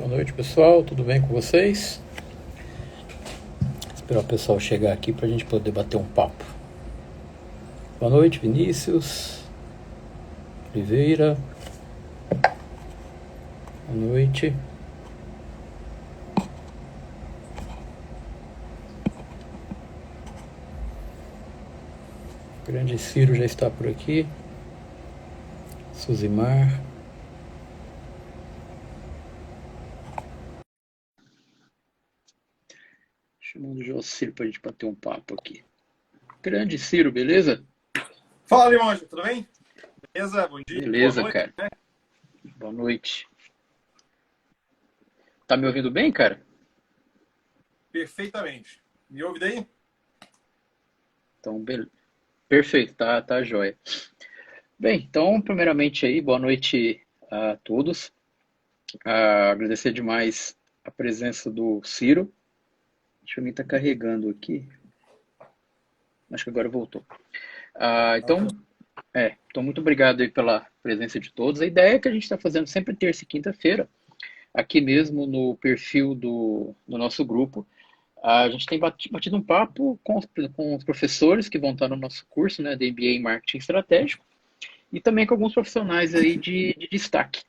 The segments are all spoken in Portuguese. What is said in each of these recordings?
Boa noite, pessoal. Tudo bem com vocês? Esperar o pessoal chegar aqui para a gente poder bater um papo. Boa noite, Vinícius, Oliveira. Boa noite. O grande Ciro já está por aqui. Suzimar. Chamando o Jociro para a gente bater um papo aqui. Grande Ciro, beleza? Fala, Limonge, tudo bem? Beleza? Bom dia, Beleza, boa noite, cara. né? Boa noite. Tá me ouvindo bem, cara? Perfeitamente. Me ouve daí? Então, perfeito, tá jóia. Bem, então, primeiramente aí, boa noite a todos. Agradecer demais a presença do Ciro. Deixa eu ver, tá carregando aqui. Acho que agora voltou. Então, muito obrigado aí pela presença de todos. A ideia é que a gente está fazendo sempre terça e quinta-feira, aqui mesmo no perfil do nosso grupo. A gente tem batido um papo com os professores que vão estar no nosso curso, né, de MBA em Marketing Estratégico, e também com alguns profissionais aí de destaque,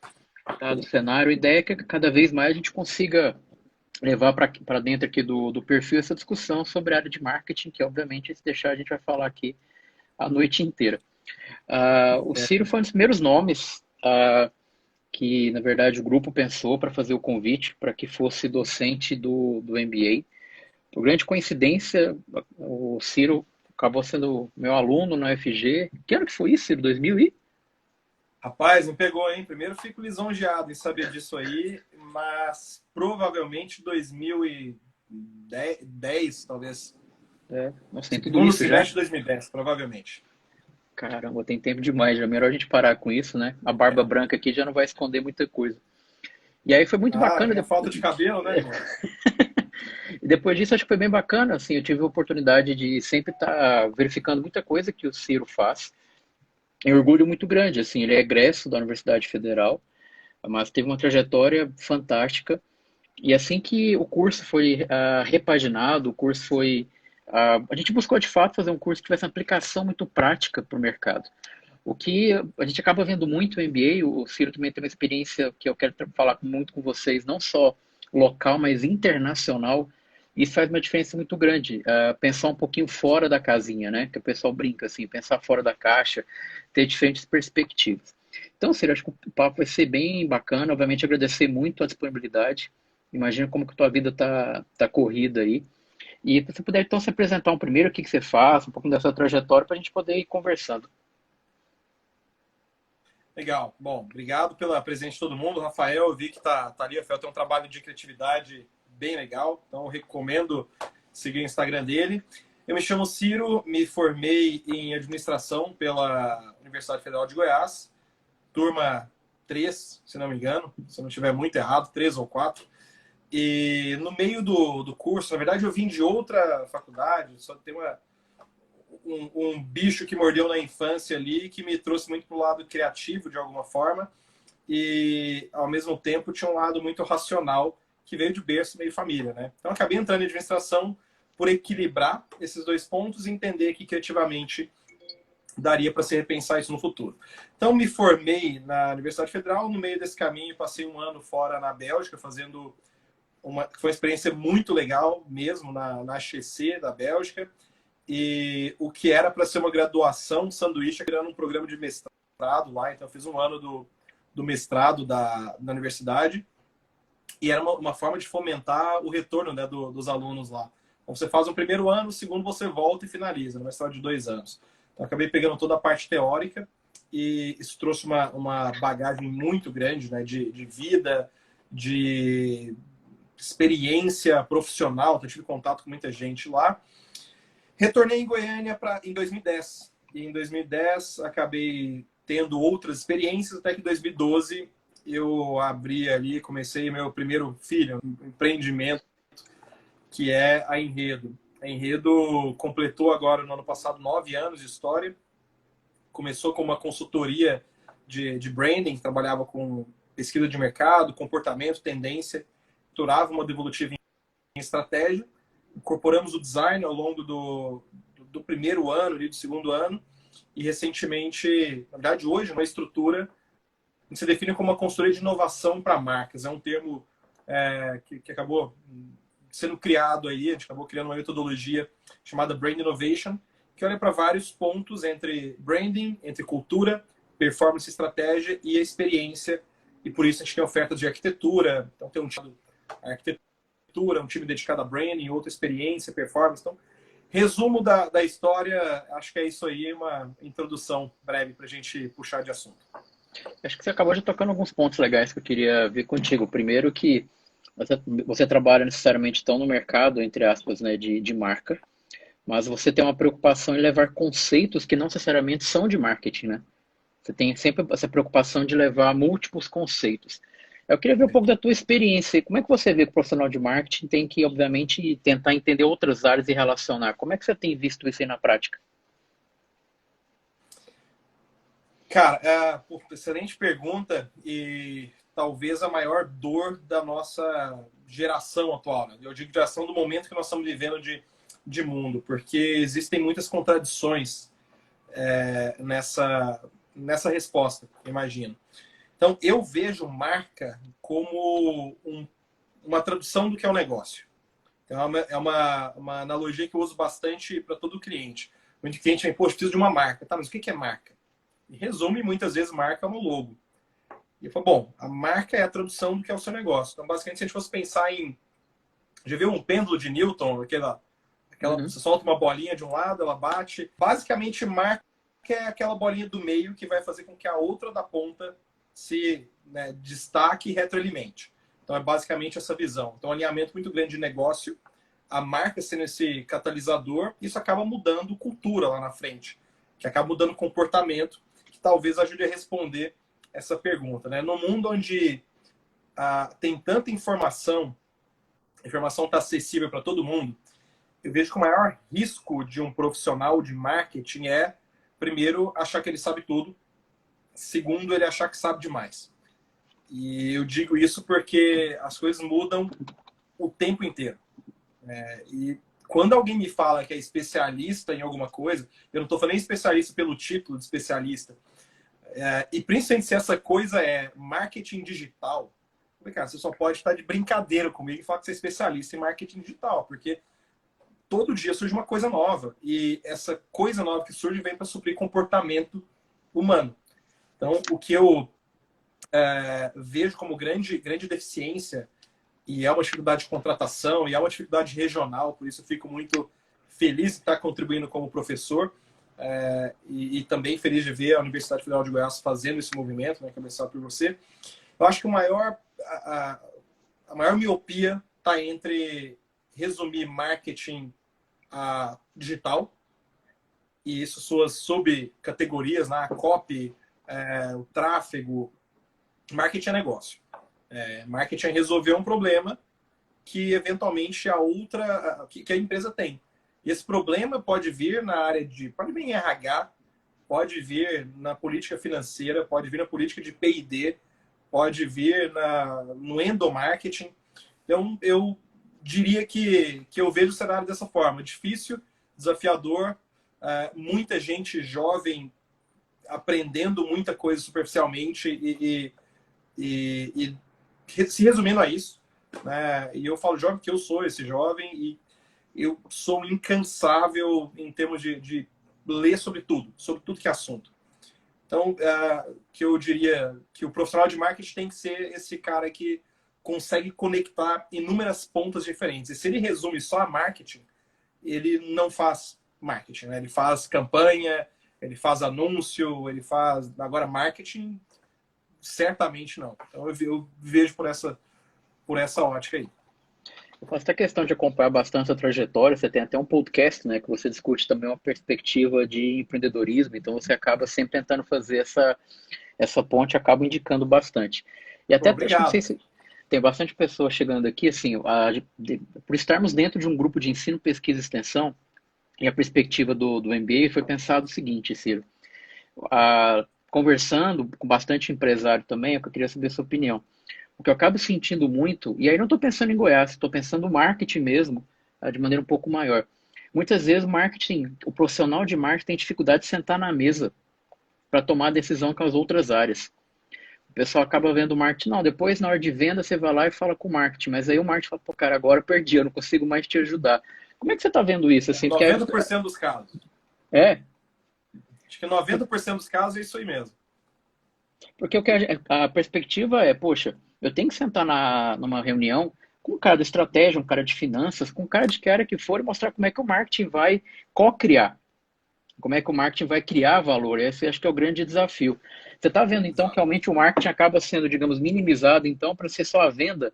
tá, do cenário. A ideia é que cada vez mais a gente consiga levar para dentro aqui do perfil essa discussão sobre a área de marketing, que obviamente, se deixar, a gente vai falar aqui a noite inteira. O Ciro foi um dos primeiros nomes que, na verdade, o grupo pensou para fazer o convite para que fosse docente do MBA. Por grande coincidência, o Ciro acabou sendo meu aluno na UFG. Que ano que foi isso, Ciro? 2000 e? Rapaz, me pegou, hein? Primeiro fico lisonjeado em saber disso aí, mas provavelmente 2010, talvez. Nossa, tem tudo Segundo isso já? semestre de 2010, provavelmente. Caramba, tem tempo demais. Já é melhor a gente parar com isso, né? A barba branca aqui já não vai esconder muita coisa. E aí foi muito Ah, bacana. minha falta de cabelo, né, irmão? E depois disso, acho que foi bem bacana. Assim, eu tive a oportunidade de sempre estar verificando muita coisa que o Ciro faz. É um orgulho muito grande. Assim, ele é egresso da Universidade Federal, mas teve uma trajetória fantástica. E assim que o curso foi repaginado, o curso foi. A gente buscou de fato fazer um curso que tivesse uma aplicação muito prática para o mercado. O que a gente acaba vendo muito no MBA, o Ciro também tem uma experiência que eu quero falar muito com vocês, não só local, mas internacional. Isso faz uma diferença muito grande. Pensar um pouquinho fora da casinha, né? Que o pessoal brinca assim, pensar fora da caixa, ter diferentes perspectivas. Então, Ciro, acho que o papo vai ser bem bacana. Obviamente, agradecer muito a disponibilidade. Imagina como que a tua vida tá corrida aí. E se você puder, então, se apresentar um primeiro, o que você faz, um pouquinho da sua trajetória, para a gente poder ir conversando. Legal. Bom, obrigado pela presença de todo mundo. Rafael, eu vi que tá ali. O Rafael tem um trabalho de criatividade bem legal, então eu recomendo seguir o Instagram dele. Eu me chamo Ciro, me formei em administração pela Universidade Federal de Goiás, turma 3, se não me engano, se eu não estiver muito errado, 3 ou 4. E no meio do curso, na verdade, eu vim de outra faculdade, só tem um bicho que mordeu na infância ali, que me trouxe muito para o lado criativo, de alguma forma, e ao mesmo tempo tinha um lado muito racional, que veio de berço, meio família, né? Então acabei entrando em administração por equilibrar esses dois pontos e entender que criativamente daria para se repensar isso no futuro. Então me formei na Universidade Federal, no meio desse caminho passei um ano fora na Bélgica, fazendo foi uma experiência muito legal mesmo, na HEC da Bélgica, e o que era para ser uma graduação de sanduíche, criando um programa de mestrado lá. Então eu fiz um ano do mestrado da universidade, e era uma forma de fomentar o retorno, né, dos alunos lá. Então você faz um primeiro ano, o segundo você volta e finaliza, no mestrado de 2 anos. Então eu acabei pegando toda a parte teórica, e isso trouxe uma bagagem muito grande, né, de vida, de experiência profissional. Então eu tive contato com muita gente lá. Retornei em Goiânia em 2010. E em 2010 acabei tendo outras experiências, até que em 2012 eu abri ali, comecei meu primeiro filho, um empreendimento, que é a Enredo. A Enredo completou agora, no ano passado, 9 anos de história. Começou com uma consultoria de branding, que trabalhava com pesquisa de mercado, comportamento, tendência, misturava uma evolutiva em estratégia, incorporamos o design ao longo do primeiro ano, ali, do segundo ano, e recentemente, na verdade hoje, uma estrutura que se define como uma consultoria de inovação para marcas. É um termo que acabou sendo criado aí, a gente acabou criando uma metodologia chamada Brand Innovation, que olha para vários pontos entre branding, entre cultura, performance, estratégia e a experiência. E por isso a gente tem ofertas de arquitetura, então tem um time de arquitetura, um time dedicado a branding, outra experiência, performance. Então, resumo da história, acho que é isso aí, uma introdução breve para a gente puxar de assunto. Acho que você acabou de tocando alguns pontos legais que eu queria ver contigo. Primeiro que você trabalha necessariamente tão no mercado, entre aspas, né, de marca, mas você tem uma preocupação em levar conceitos que não necessariamente são de marketing, né? Você tem sempre essa preocupação de levar múltiplos conceitos. Eu queria ver um pouco da tua experiência. Como é que você vê que o profissional de marketing tem que, obviamente, tentar entender outras áreas e relacionar? Como é que você tem visto isso aí na prática? Cara, excelente pergunta e talvez a maior dor da nossa geração atual, né? Eu digo geração do momento que nós estamos vivendo de mundo, porque existem muitas contradições nessa resposta, imagino. Então, eu vejo marca como uma tradução do que é o negócio. Então, é uma analogia que eu uso bastante para todo cliente. Onde o cliente vem, poxa, preciso de uma marca. Tá, mas o que é marca? Em resumo, muitas vezes marca é um logo. E eu falo, bom, a marca é a tradução do que é o seu negócio. Então, basicamente, se a gente fosse pensar em... Já viu um pêndulo de Newton? Você solta uma bolinha de um lado, ela bate. Basicamente, marca é aquela bolinha do meio que vai fazer com que a outra da ponta se destaque e retroalimente. Então, é basicamente essa visão. Então, um alinhamento muito grande de negócio, a marca sendo esse catalisador, isso acaba mudando cultura lá na frente, que acaba mudando comportamento, que talvez ajude a responder essa pergunta. Né? No mundo onde tem tanta informação, a informação está acessível para todo mundo, eu vejo que o maior risco de um profissional de marketing é, primeiro, achar que ele sabe tudo, segundo, ele achar que sabe demais. E eu digo isso porque as coisas mudam o tempo inteiro. E quando alguém me fala que é especialista em alguma coisa, eu não estou falando especialista pelo título de especialista, e principalmente se essa coisa é marketing digital, cara, você só pode estar de brincadeira comigo e falar que você é especialista em marketing digital, porque todo dia surge uma coisa nova. E essa coisa nova que surge vem para suprir comportamento humano. Então, o que eu vejo como grande deficiência, e é uma dificuldade de contratação, e é uma dificuldade regional, por isso eu fico muito feliz de estar contribuindo como professor, e também feliz de ver a Universidade Federal de Goiás fazendo esse movimento, né, começado por você. Eu acho que a maior miopia está entre resumir marketing digital, e isso suas subcategorias, né? A copy, o tráfego. Marketing é negócio. Marketing é resolver um problema que eventualmente que a empresa tem. E esse problema pode vir na área pode vir em RH, pode vir na política financeira, pode vir na política de P&D, pode vir no endomarketing. Então, eu diria que eu vejo o cenário dessa forma. Difícil, desafiador, muita gente jovem aprendendo muita coisa superficialmente e se resumindo a isso, né? E eu falo jovem porque eu sou esse jovem e eu sou incansável em termos de ler sobre tudo que é assunto. Então, que eu diria que o profissional de marketing tem que ser esse cara que consegue conectar inúmeras pontas diferentes. E se ele resume só a marketing, ele não faz marketing, né? Ele faz campanha, ele faz anúncio, ele faz... Agora, marketing, certamente não. Então, eu vejo por essa ótica aí. Eu faço até questão de acompanhar bastante a trajetória. Você tem até um podcast, né, que você discute também uma perspectiva de empreendedorismo. Então, você acaba sempre tentando fazer essa ponte, acaba indicando bastante. E até, acho que não sei Obrigado. se tem bastante pessoas chegando aqui, assim, por estarmos dentro de um grupo de ensino, pesquisa e extensão, e a perspectiva do MBA foi pensado o seguinte, Ciro, conversando com bastante empresário também, é que eu queria saber a sua opinião. O que eu acabo sentindo muito, e aí não estou pensando em Goiás, estou pensando no marketing mesmo, de maneira um pouco maior. Muitas vezes o marketing, o profissional de marketing tem dificuldade de sentar na mesa para tomar decisão com as outras áreas. O pessoal acaba vendo o marketing, não, depois na hora de venda você vai lá e fala com o marketing, mas aí o marketing fala, pô, cara, agora eu perdi, eu não consigo mais te ajudar. Como é que você está vendo isso? Assim, porque 90% dos casos. é, Acho que 90% dos casos é isso aí mesmo. porque o que a perspectiva é, poxa, eu tenho que sentar numa reunião com um cara de estratégia, um cara de finanças, com um cara de que área que for e mostrar como é que o marketing vai co-criar, como é que o marketing vai criar valor. Esse acho que é o grande desafio. Você está vendo então que Exato. realmente o marketing acaba sendo, digamos, minimizado então para ser só a venda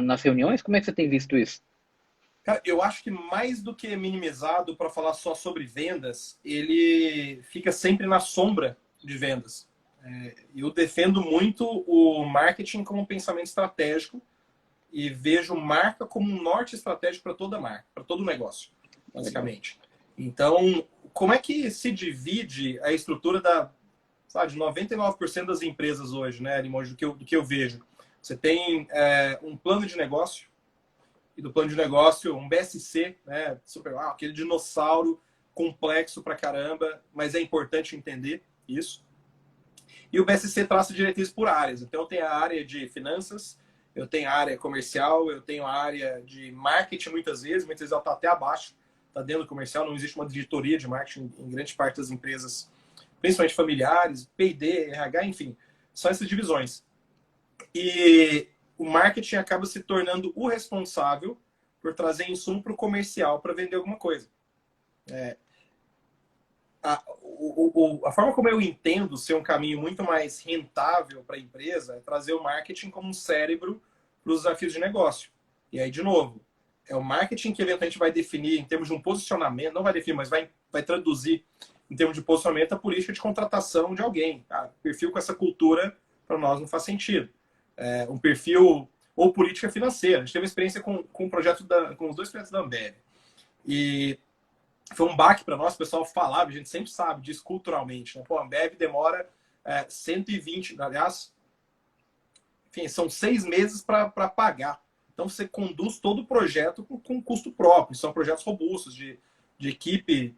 nas reuniões? Como é que você tem visto isso? Cara, eu acho que mais do que minimizado para falar só sobre vendas, ele fica sempre na sombra de vendas. Eu defendo muito o marketing como um pensamento estratégico e vejo marca como um norte estratégico para toda marca, para todo negócio, basicamente. Então, como é que se divide a estrutura sabe, de 99% das empresas hoje, né, Limoges, do que eu vejo? Você tem um plano de negócio, e do plano de negócio, um BSC, né, super, aquele dinossauro complexo pra caramba, mas é importante entender isso. E o BSC traça diretrizes por áreas. Então, eu tenho a área de finanças, eu tenho a área comercial, eu tenho a área de marketing, muitas vezes ela está até abaixo, está dentro do comercial, não existe uma diretoria de marketing em grande parte das empresas, principalmente familiares, P&D, RH, enfim, são essas divisões. E o marketing acaba se tornando o responsável por trazer insumo para o comercial para vender alguma coisa. A forma como eu entendo ser um caminho muito mais rentável para a empresa é trazer o marketing como um cérebro para os desafios de negócio. E aí, de novo, é o marketing que eventualmente vai definir, em termos de um posicionamento, não vai definir, mas vai traduzir, em termos de posicionamento, a política de contratação de alguém. Perfil com essa cultura, para nós, não faz sentido. Um perfil ou política financeira. A gente teve uma experiência com um projeto com os dois projetos da Ambev. E foi um baque para nós, o pessoal falava, a gente sempre sabe disso culturalmente. Né? Pô, a Ambev demora 120, aliás, enfim, são 6 meses para pagar. Então você conduz todo o projeto com custo próprio. São projetos robustos, de equipe,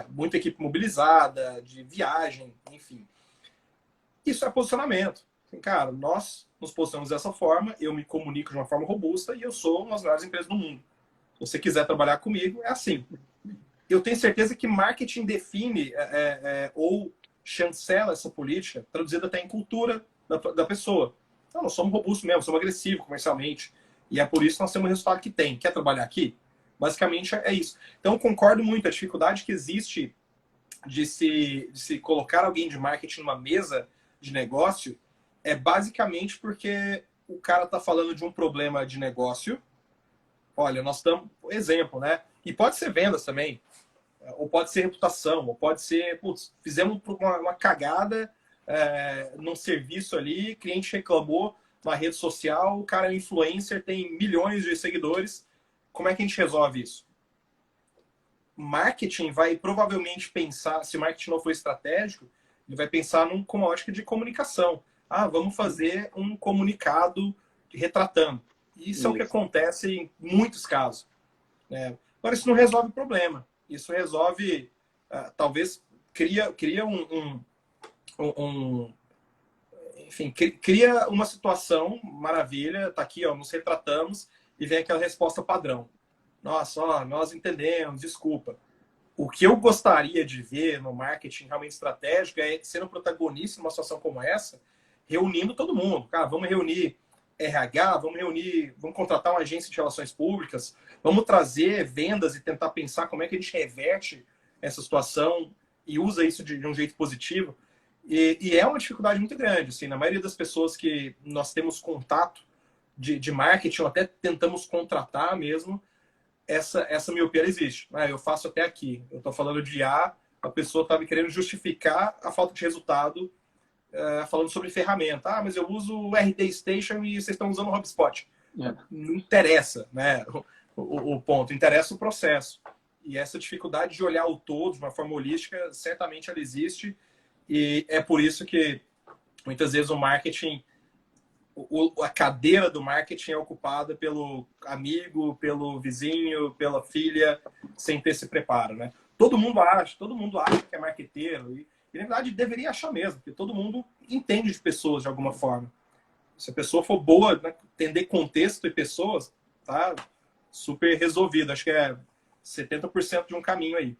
muita equipe mobilizada, de viagem, enfim. Isso é posicionamento. Cara, nós nos posicionamos dessa forma, eu me comunico de uma forma robusta e eu sou uma das melhores empresas do mundo. Se você quiser trabalhar comigo, é assim. Eu tenho certeza que marketing define ou chancela essa política, traduzida até em cultura da pessoa. Então, nós somos robustos mesmo, somos agressivos comercialmente. E é por isso que nós temos o resultado que tem. Quer trabalhar aqui? Basicamente é isso. Então, eu concordo muito. A dificuldade que existe de se colocar alguém de marketing numa mesa de negócio é basicamente porque o cara está falando de um problema de negócio. Olha, nós estamos... Exemplo, né? E pode ser vendas também. Ou pode ser reputação. Ou pode ser... Putz, fizemos uma cagada num serviço ali, cliente reclamou na rede social, o cara é um influencer, tem milhões de seguidores. Como é que a gente resolve isso? Marketing vai provavelmente pensar, se o marketing não for estratégico, ele vai pensar com uma ótica de comunicação. Vamos fazer um comunicado retratando. Isso é o que acontece em muitos casos. Né? Agora, isso não resolve o problema. Isso resolve, talvez, cria enfim, cria uma situação, maravilha, tá aqui, ó, nos retratamos, e vem aquela resposta padrão. Nossa, ó, nós entendemos, desculpa. O que eu gostaria de ver no marketing realmente estratégico é ser um protagonista numa situação como essa, reunindo todo mundo. Cara, vamos reunir RH, vamos contratar uma agência de relações públicas, vamos trazer vendas e tentar pensar como é que a gente reverte essa situação e usa isso de um jeito positivo. E é uma dificuldade muito grande. Assim, na maioria das pessoas que nós temos contato de marketing, ou até tentamos contratar mesmo, essa miopia existe. Eu faço até aqui. Eu estou falando de A pessoa está me querendo justificar a falta de resultado falando sobre ferramenta. Mas eu uso o RD Station e vocês estão usando o HubSpot. Não interessa, né? O ponto. Interessa o processo. E essa dificuldade de olhar o todo de uma forma holística, certamente ela existe. E é por isso que muitas vezes o marketing, a cadeira do marketing é ocupada pelo amigo, pelo vizinho, pela filha, sem ter esse preparo, né? Todo mundo acha que é marqueteiro e na verdade deveria achar mesmo, porque todo mundo entende de pessoas de alguma forma. Se a pessoa for boa, né, entender contexto e pessoas, tá super resolvido. Acho que é 70% de um caminho aí.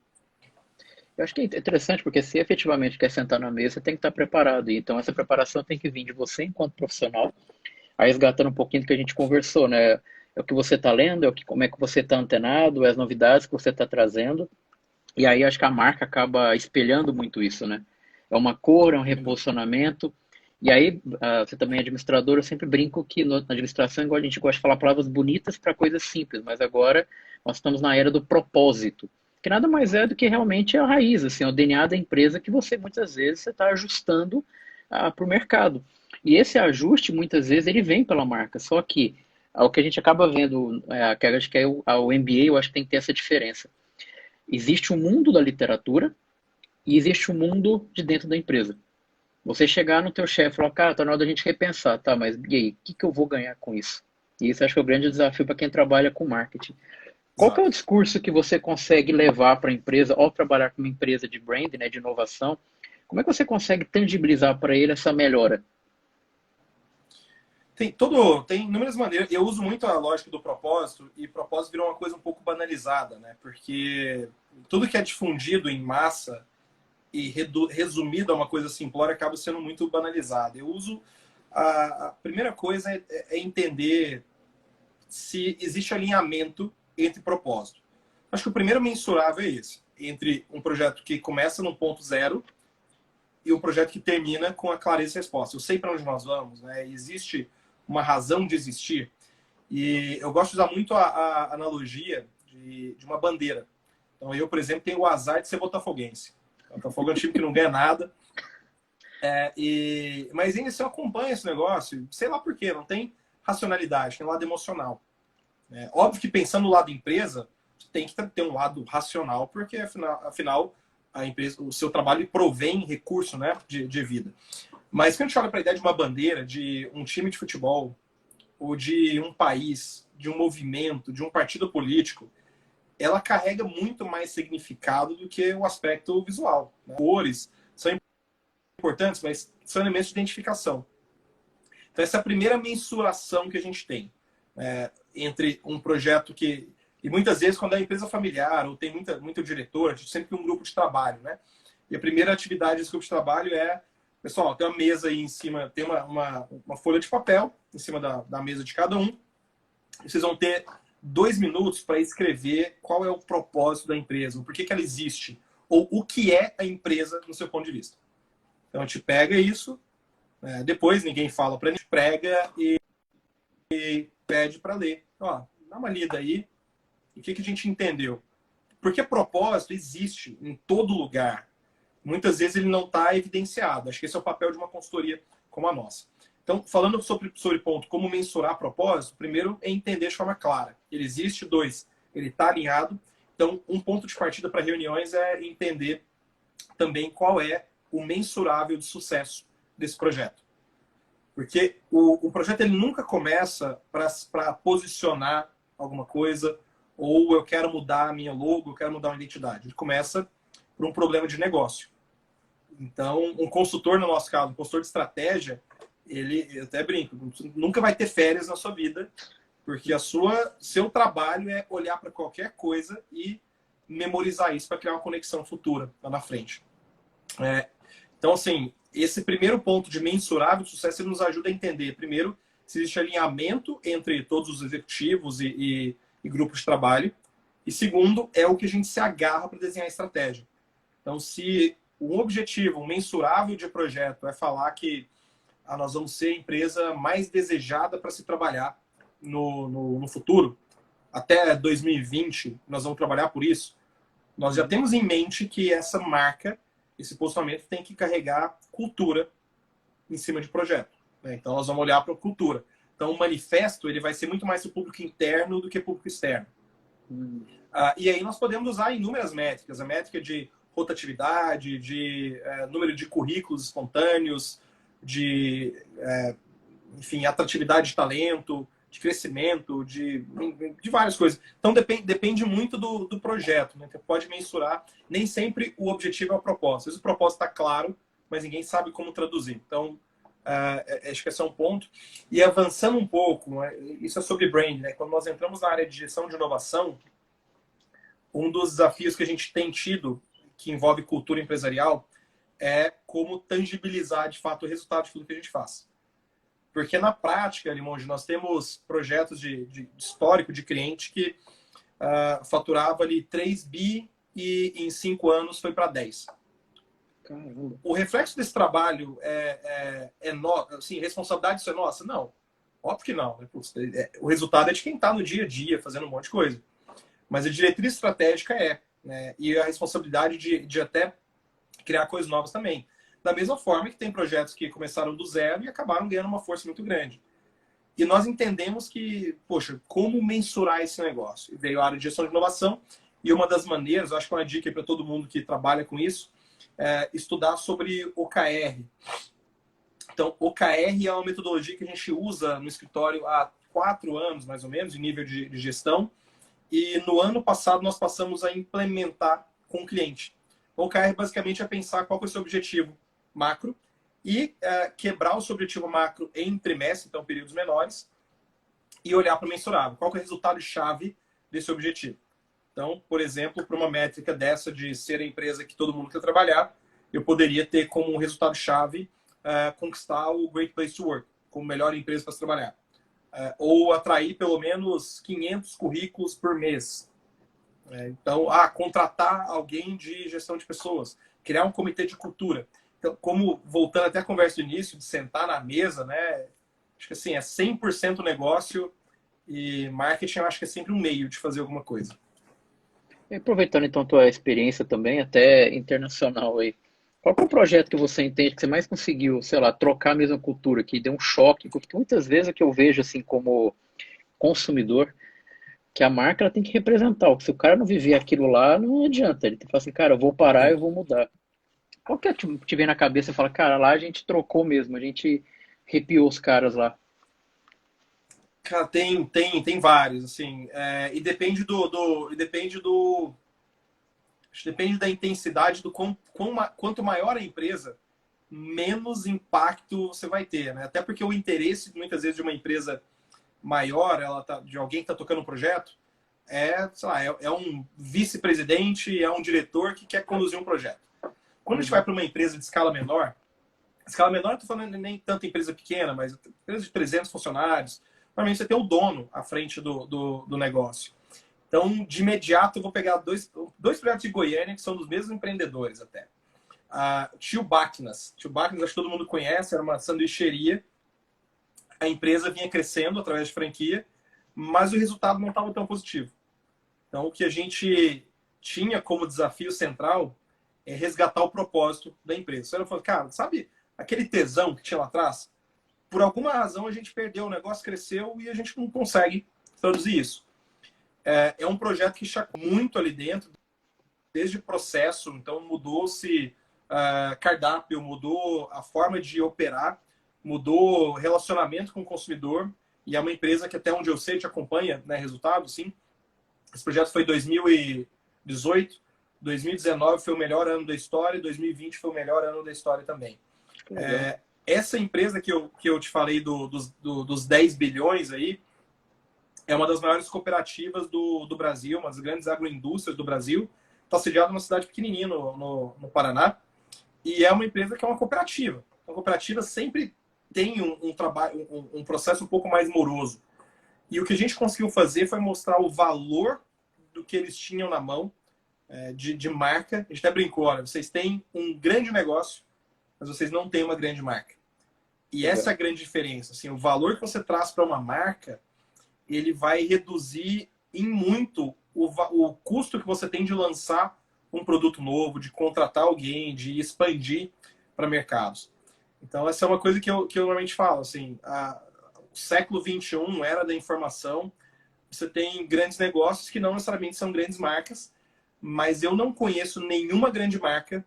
Eu acho que é interessante porque se efetivamente quer sentar na mesa, tem que estar preparado. Então essa preparação tem que vir de você enquanto profissional, aí resgatando um pouquinho do que a gente conversou, né? É o que você está lendo, como é que você está antenado, é as novidades que você está trazendo. E aí acho que a marca acaba espelhando muito isso, né? É uma cor, é um reposicionamento. E aí, você também é administrador, eu sempre brinco que na administração, igual a gente gosta de falar palavras bonitas para coisas simples, mas agora nós estamos na era do propósito, que nada mais é do que realmente a raiz, assim, o DNA da empresa que você muitas vezes você está ajustando para o mercado. E esse ajuste, muitas vezes, ele vem pela marca, só que o que a gente acaba vendo, que acho que é o MBA, eu acho que tem que ter essa diferença. Existe o mundo da literatura e existe o mundo de dentro da empresa. Você chegar no teu chefe e falar, cara, tá na hora da gente repensar, tá, mas e aí, o que eu vou ganhar com isso? E isso acho que é o grande desafio para quem trabalha com marketing. Qual que é o Exato. discurso que você consegue levar para a empresa, ao trabalhar com uma empresa de brand, né, de inovação? Como é que você consegue tangibilizar para ele essa melhora? Tem inúmeras maneiras. Eu uso muito a lógica do propósito e propósito virou uma coisa um pouco banalizada, né? Porque tudo que é difundido em massa e resumido a uma coisa simplória acaba sendo muito banalizado. Eu uso a primeira coisa é entender se existe alinhamento entre propósito. Acho que o primeiro mensurável é esse, entre um projeto que começa num ponto zero e um projeto que termina com a clareza de resposta. Eu sei para onde nós vamos, né? Existe uma razão de existir. E eu gosto de usar muito a analogia de uma bandeira. Então, eu, por exemplo, tenho o azar de ser botafoguense. O Botafogo é um time que não ganha nada. Mas ainda assim eu acompanho esse negócio, sei lá por quê, não tem racionalidade, tem um lado emocional. Óbvio que pensando no lado empresa, tem que ter um lado racional, porque afinal a empresa, o seu trabalho provém recurso, né, de vida. Mas quando a gente olha para a ideia de uma bandeira, de um time de futebol, ou de um país, de um movimento, de um partido político, ela carrega muito mais significado do que o aspecto visual, né? Cores são importantes, mas são elementos de identificação. Então, essa é a primeira mensuração que a gente tem entre um projeto que... E muitas vezes, quando é empresa familiar ou tem muito diretor, a gente sempre tem um grupo de trabalho, né? E a primeira atividade desse grupo de trabalho é... Pessoal, tem uma mesa aí em cima, tem uma folha de papel em cima da mesa de cada um. Vocês vão ter 2 minutos para escrever qual é o propósito da empresa, por que ela existe, ou o que é a empresa no seu ponto de vista. Então a gente pega isso, depois ninguém fala para a gente, prega e pede para ler. Ó, dá uma lida aí, o que a gente entendeu. Porque propósito existe em todo lugar. Muitas vezes ele não está evidenciado. Acho que esse é o papel de uma consultoria como a nossa. Então, falando sobre ponto como mensurar propósito, primeiro é entender de forma clara. Ele existe, 2, ele está alinhado. Então, um ponto de partida para reuniões é entender também qual é o mensurável de sucesso desse projeto. Porque o projeto ele nunca começa para posicionar alguma coisa, ou eu quero mudar a minha logo, eu quero mudar uma identidade. Ele começa por um problema de negócio. Então, um consultor, no nosso caso, um consultor de estratégia, eu até brinco, nunca vai ter férias na sua vida, porque seu trabalho é olhar para qualquer coisa e memorizar isso para criar uma conexão futura lá na frente. Então, assim, esse primeiro ponto de mensurável sucesso ele nos ajuda a entender, primeiro, se existe alinhamento entre todos os executivos e grupos de trabalho, e segundo, é o que a gente se agarra para desenhar a estratégia. Então, se um objetivo, um mensurável de projeto é falar que nós vamos ser a empresa mais desejada para se trabalhar no futuro, até 2020 nós vamos trabalhar por isso, nós já temos em mente que essa marca, esse posicionamento tem que carregar cultura em cima de projeto. Então, nós vamos olhar para a cultura. Então, o manifesto ele vai ser muito mais para o público interno do que público externo. E aí nós podemos usar inúmeras métricas. A métrica de rotatividade, de número de currículos espontâneos, de, enfim, atratividade de talento, de crescimento, de várias coisas. Então, depende muito do projeto, né? Você pode mensurar. Nem sempre o objetivo é o propósito. Às vezes o propósito está claro, mas ninguém sabe como traduzir. Então, acho que esse é um ponto. E avançando um pouco, né? Isso é sobre brand, né? Quando nós entramos na área de gestão de inovação, um dos desafios que a gente tem tido, que envolve cultura empresarial, é como tangibilizar, de fato, o resultado de tudo que a gente faz. Porque na prática, Limonge, nós temos projetos de histórico de cliente que faturava ali 3 bi e em 5 anos foi para 10. Caramba. O reflexo desse trabalho assim, responsabilidade disso é nossa? Não. Óbvio que não. Né? O resultado é de quem está no dia a dia fazendo um monte de coisa. Mas a diretriz estratégica né? E a responsabilidade de até criar coisas novas também. Da mesma forma que tem projetos que começaram do zero e acabaram ganhando uma força muito grande. E nós entendemos que, poxa, como mensurar esse negócio? Veio a área de gestão de inovação e uma das maneiras, eu acho que é uma dica para todo mundo que trabalha com isso, é estudar sobre OKR. Então, OKR é uma metodologia que a gente usa no escritório há 4 anos, mais ou menos, em nível de gestão. E no ano passado nós passamos a implementar com o cliente. O OKR basicamente é pensar qual é o seu objetivo macro e quebrar o seu objetivo macro em trimestre, então períodos menores, e olhar para o mensurável. Qual é o resultado-chave desse objetivo? Então, por exemplo, para uma métrica dessa de ser a empresa que todo mundo quer trabalhar, eu poderia ter como resultado-chave conquistar o Great Place to Work, como melhor empresa para se trabalhar. Ou atrair pelo menos 500 currículos por mês. Então, contratar alguém de gestão de pessoas, criar um comitê de cultura. Então, como, voltando até a conversa do início, de sentar na mesa, né? Acho que assim, é 100% negócio e marketing eu acho que é sempre um meio de fazer alguma coisa. E aproveitando então a tua experiência também, até internacional aí, qual que é o projeto que você entende que você mais conseguiu, sei lá, trocar a mesma cultura, que deu um choque? Porque muitas vezes é que eu vejo assim como consumidor, que a marca ela tem que representar. Se o cara não viver aquilo lá, não adianta. Ele tem que falar assim, cara, eu vou parar, Sim. eu vou mudar. Qual que é que te vem na cabeça e fala, cara, lá a gente trocou mesmo, a gente arrepiou os caras lá. Cara, tem vários, assim, e depende depende da intensidade do quanto maior a empresa, menos impacto você vai ter, né? Até porque o interesse, muitas vezes, de uma empresa maior, de alguém que está tocando um projeto, sei lá, é um vice-presidente, é um diretor que quer conduzir um projeto. Quando a gente vai para uma empresa de escala menor, eu estou falando nem tanto empresa pequena, mas empresa de 300 funcionários, normalmente você tem o dono à frente do negócio. Então, de imediato, eu vou pegar dois projetos de Goiânia, que são dos mesmos empreendedores até. Tio Bacnas, acho que todo mundo conhece, era uma sanduicheria. A empresa vinha crescendo através de franquia, mas o resultado não estava tão positivo. Então, o que a gente tinha como desafio central é resgatar o propósito da empresa. Ela falou, cara, sabe aquele tesão que tinha lá atrás? Por alguma razão a gente perdeu, o negócio cresceu e a gente não consegue traduzir isso. É um projeto que chacou muito ali dentro, desde o processo, então mudou-se cardápio, mudou a forma de operar, mudou relacionamento com o consumidor, e é uma empresa que até onde eu sei te acompanha, né, resultado, sim. Esse projeto foi em 2018, 2019 foi o melhor ano da história, 2020 foi o melhor ano da história também. Essa empresa que eu te falei dos 10 bilhões aí, é uma das maiores cooperativas do Brasil, uma das grandes agroindústrias do Brasil. Está sediada numa cidade pequenininha no Paraná. E é uma empresa que é uma cooperativa. A cooperativa sempre tem um processo um pouco mais moroso. E o que a gente conseguiu fazer foi mostrar o valor do que eles tinham na mão de marca. A gente até brincou, olha, vocês têm um grande negócio, mas vocês não têm uma grande marca. E essa é a grande diferença. Assim, o valor que você traz para uma marca, ele vai reduzir em muito o custo que você tem de lançar um produto novo, de contratar alguém, de expandir para mercados. Então, essa é uma coisa que eu normalmente falo. Assim, o século XXI, era da informação, você tem grandes negócios que não necessariamente são grandes marcas, mas eu não conheço nenhuma grande marca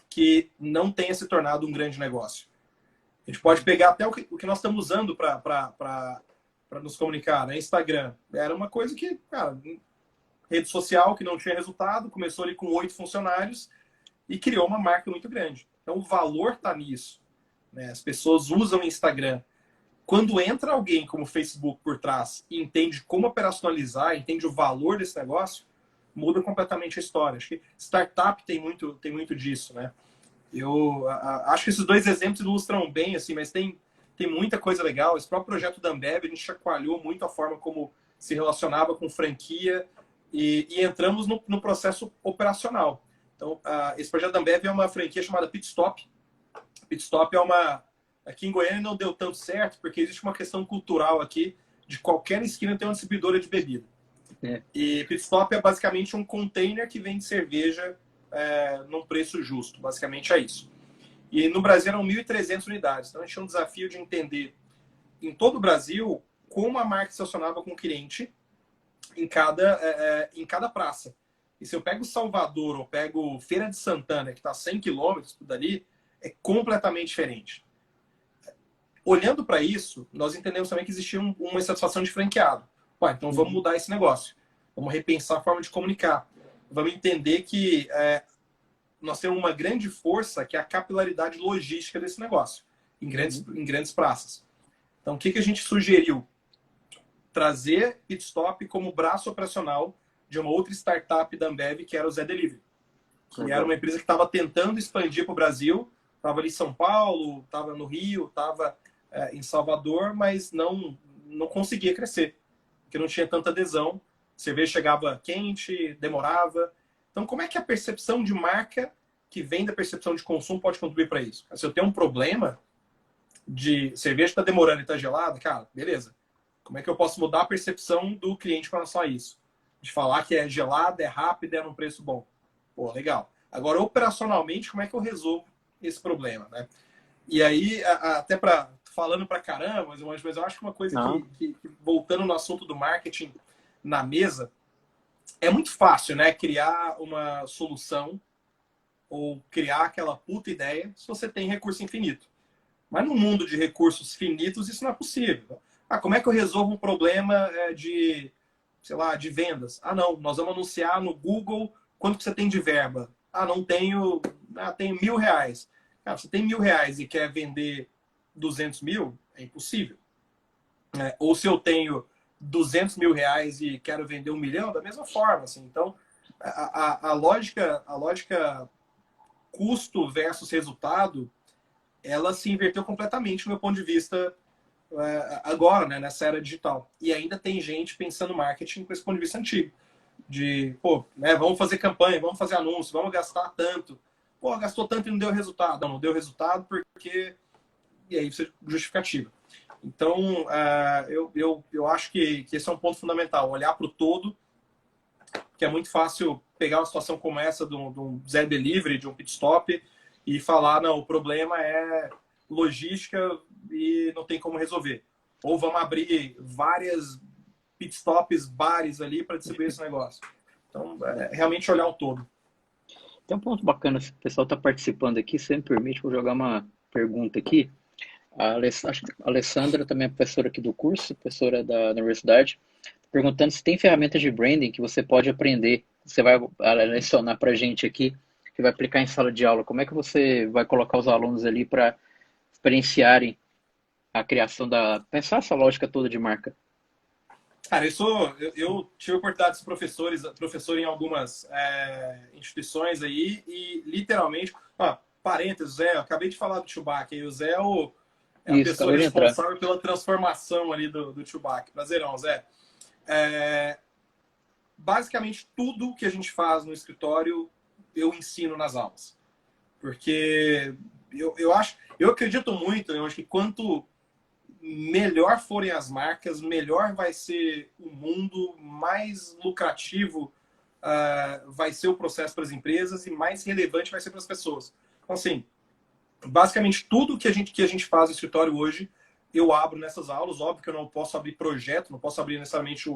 que não tenha se tornado um grande negócio. A gente pode pegar até o que nós estamos usando para nos comunicar, né? Instagram. Era uma coisa que, cara, rede social que não tinha resultado, começou ali com 8 funcionários e criou uma marca muito grande. Então, o valor está nisso, né? As pessoas usam o Instagram. Quando entra alguém como o Facebook por trás e entende como operacionalizar, entende o valor desse negócio, muda completamente a história. Acho que startup tem muito disso, né? Eu acho que esses 2 exemplos ilustram bem, assim, mas tem muita coisa legal. Esse próprio projeto da Ambev, a gente chacoalhou muito a forma como se relacionava com franquia e entramos no processo operacional. Então, esse projeto da Ambev é uma franquia chamada Pit Stop. Pit Stop é uma... Aqui em Goiânia não deu tanto certo, porque existe uma questão cultural aqui de qualquer esquina ter uma distribuidora de bebida. E Pit Stop é basicamente um container que vende cerveja num preço justo. Basicamente é isso. E no Brasil eram 1.300 unidades. Então a gente tinha um desafio de entender em todo o Brasil como a marca se relacionava com o cliente em cada praça. E se eu pego Salvador ou pego Feira de Santana, que está a 100 quilômetros dali, é completamente diferente. Olhando para isso, nós entendemos também que existia uma insatisfação de franqueado. Então vamos mudar esse negócio. Vamos repensar a forma de comunicar. Vamos entender que nós temos uma grande força, que é a capilaridade logística desse negócio, em grandes praças. Então, o que a gente sugeriu? Trazer Pit Stop como braço operacional de uma outra startup da Ambev, que era o Zé Delivery. Que era uma empresa que estava tentando expandir para o Brasil, estava ali em São Paulo, estava no Rio, estava em Salvador, mas não conseguia crescer, porque não tinha tanta adesão. A cerveja chegava quente, demorava. Então, como é que a percepção de marca que vem da percepção de consumo pode contribuir para isso? Se eu tenho um problema de cerveja está demorando e está gelada, cara, beleza. Como é que eu posso mudar a percepção do cliente com relação a isso? De falar que é gelada, é rápida, é num preço bom. Pô, legal. Agora, operacionalmente, como é que eu resolvo esse problema, né? E aí, até falando para caramba, mas eu acho que uma coisa que, voltando no assunto do marketing na mesa, é muito fácil, né, criar uma solução ou criar aquela puta ideia se você tem recurso infinito. Mas no mundo de recursos finitos, isso não é possível. Como é que eu resolvo um problema de, sei lá, de vendas? Não, nós vamos anunciar no Google quanto que você tem de verba. Não tenho, tenho R$1.000. Cara, você tem R$1.000 e quer vender 200 mil? É impossível. Ou se eu tenho 200 mil reais e quero vender 1 milhão, da mesma forma. Assim. Então, a lógica custo versus resultado, ela se inverteu completamente do meu ponto de vista agora, né, nessa era digital. E ainda tem gente pensando marketing com esse ponto de vista antigo. De, vamos fazer campanha, vamos fazer anúncio, vamos gastar tanto. Gastou tanto e não deu resultado. Não deu resultado porque... E aí você justificativa. Então, eu acho que esse é um ponto fundamental. Olhar para o todo, que é muito fácil pegar uma situação como essa de um Zé Delivery, de um Pit Stop, e falar, não, o problema é logística e não tem como resolver. Ou vamos abrir várias pit stops, bares ali para distribuir esse negócio. Então, realmente olhar o todo. Tem um ponto bacana, se o pessoal está participando aqui, se me permite, vou jogar uma pergunta aqui. Acho que a Alessandra também é professora aqui do curso, professora da universidade, perguntando se tem ferramentas de branding que você pode aprender, você vai lecionar para a gente aqui, que vai aplicar em sala de aula. Como é que você vai colocar os alunos ali para experienciarem a criação pensar essa lógica toda de marca? Cara, eu tive a oportunidade de ser professor em algumas instituições aí e literalmente, parênteses, Zé, eu acabei de falar do Chewbacca e o Zé é a pessoa responsável pela transformação ali do Chewbacca. Prazerão, Zé. Basicamente, tudo que a gente faz no escritório, eu ensino nas aulas. Porque eu acredito muito, eu acho que quanto melhor forem as marcas, melhor vai ser o mundo, mais lucrativo vai ser o processo para as empresas e mais relevante vai ser para as pessoas. Então, assim, basicamente tudo que a gente faz no escritório hoje, eu abro nessas aulas. Óbvio que eu não posso abrir projeto, não posso abrir necessariamente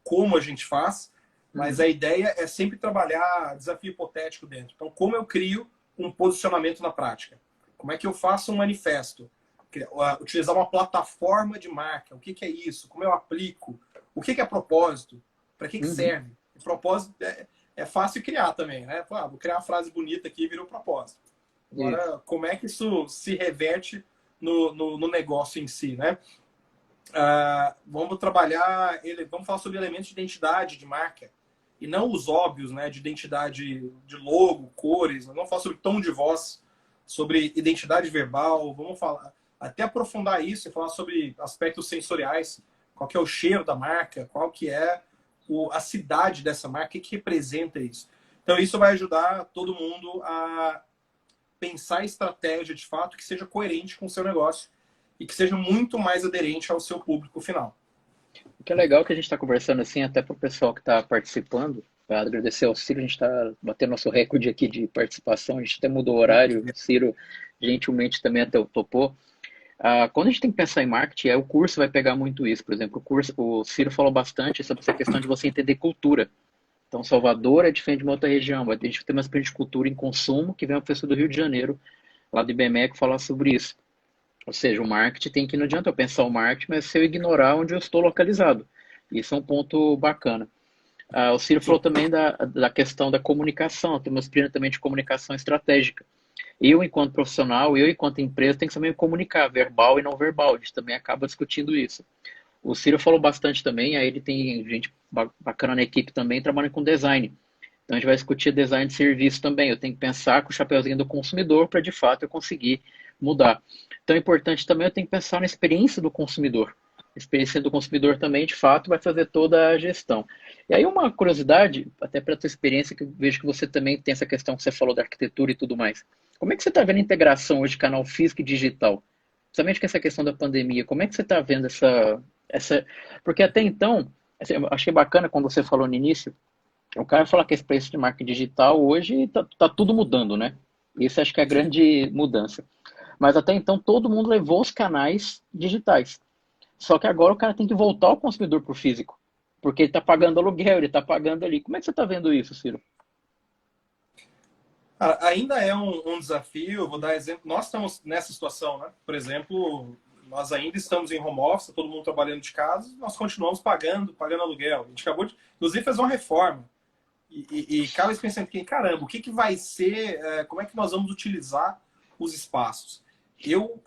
como a gente faz, mas Uhum. a ideia é sempre trabalhar desafio hipotético dentro. Então, como eu crio um posicionamento na prática? Como é que eu faço um manifesto? Utilizar uma plataforma de marca. O que é isso? Como eu aplico? O que é propósito? Para que Uhum. serve? O propósito é fácil criar também, né? Vou criar uma frase bonita aqui e virou propósito. Isso. Agora, como é que isso se reverte no negócio em si, né? Vamos trabalhar, vamos falar sobre elementos de identidade de marca e não os óbvios, né, de identidade de logo, cores. Vamos falar sobre tom de voz, sobre identidade verbal. Vamos falar até aprofundar isso e falar sobre aspectos sensoriais. Qual que é o cheiro da marca? Qual que é a cidade dessa marca? O que representa isso? Então isso vai ajudar todo mundo a pensar estratégia de fato que seja coerente com o seu negócio e que seja muito mais aderente ao seu público final. O que é legal que a gente está conversando assim, até para o pessoal que está participando, para agradecer ao Ciro, a gente está batendo nosso recorde aqui de participação, a gente até mudou o horário, o Ciro gentilmente também até topou. Quando a gente tem que pensar em marketing, o curso vai pegar muito isso. Por exemplo, o Ciro falou bastante sobre essa questão de você entender cultura. Então, Salvador é diferente de uma outra região. A gente tem uma experiência de cultura em consumo, que vem uma pessoa do Rio de Janeiro, lá do IBMEC, falar sobre isso. Ou seja, o marketing tem que, não adianta eu pensar o marketing, mas se eu ignorar onde eu estou localizado. Isso é um ponto bacana. O Ciro falou Sim. também da questão da comunicação, tem uma disciplina também de comunicação estratégica. Eu, enquanto profissional, eu, enquanto empresa, tenho que saber me comunicar, verbal e não verbal. A gente também acaba discutindo isso. O Ciro falou bastante também, aí ele tem gente bacana na equipe também trabalhando com design. Então a gente vai discutir design de serviço também. Eu tenho que pensar com o chapeuzinho do consumidor para de fato eu conseguir mudar. Então é importante também eu tenho que pensar na experiência do consumidor. A experiência do consumidor também, de fato, vai fazer toda a gestão. E aí uma curiosidade, até para a tua experiência, que eu vejo que você também tem essa questão que você falou da arquitetura e tudo mais. Como é que você está vendo a integração hoje de canal físico e digital? Principalmente com essa questão da pandemia, como é que você está vendo essa... Porque até então, assim, eu achei bacana quando você falou no início, o cara fala que esse preço de marketing digital hoje tá tudo mudando, né? Isso acho que é a Sim. grande mudança. Mas até então todo mundo levou os canais digitais. Só que agora o cara tem que voltar o consumidor pro físico. Porque ele está pagando aluguel, ele está pagando ali. Como é que você está vendo isso, Ciro? Ainda é um desafio, vou dar exemplo. Nós estamos nessa situação, né? Por exemplo, nós ainda estamos em home office, todo mundo trabalhando de casa, nós continuamos pagando aluguel. A gente acabou de, inclusive, fazer uma reforma. E cada vez pensando que, caramba, o que vai ser, como é que nós vamos utilizar os espaços? Eu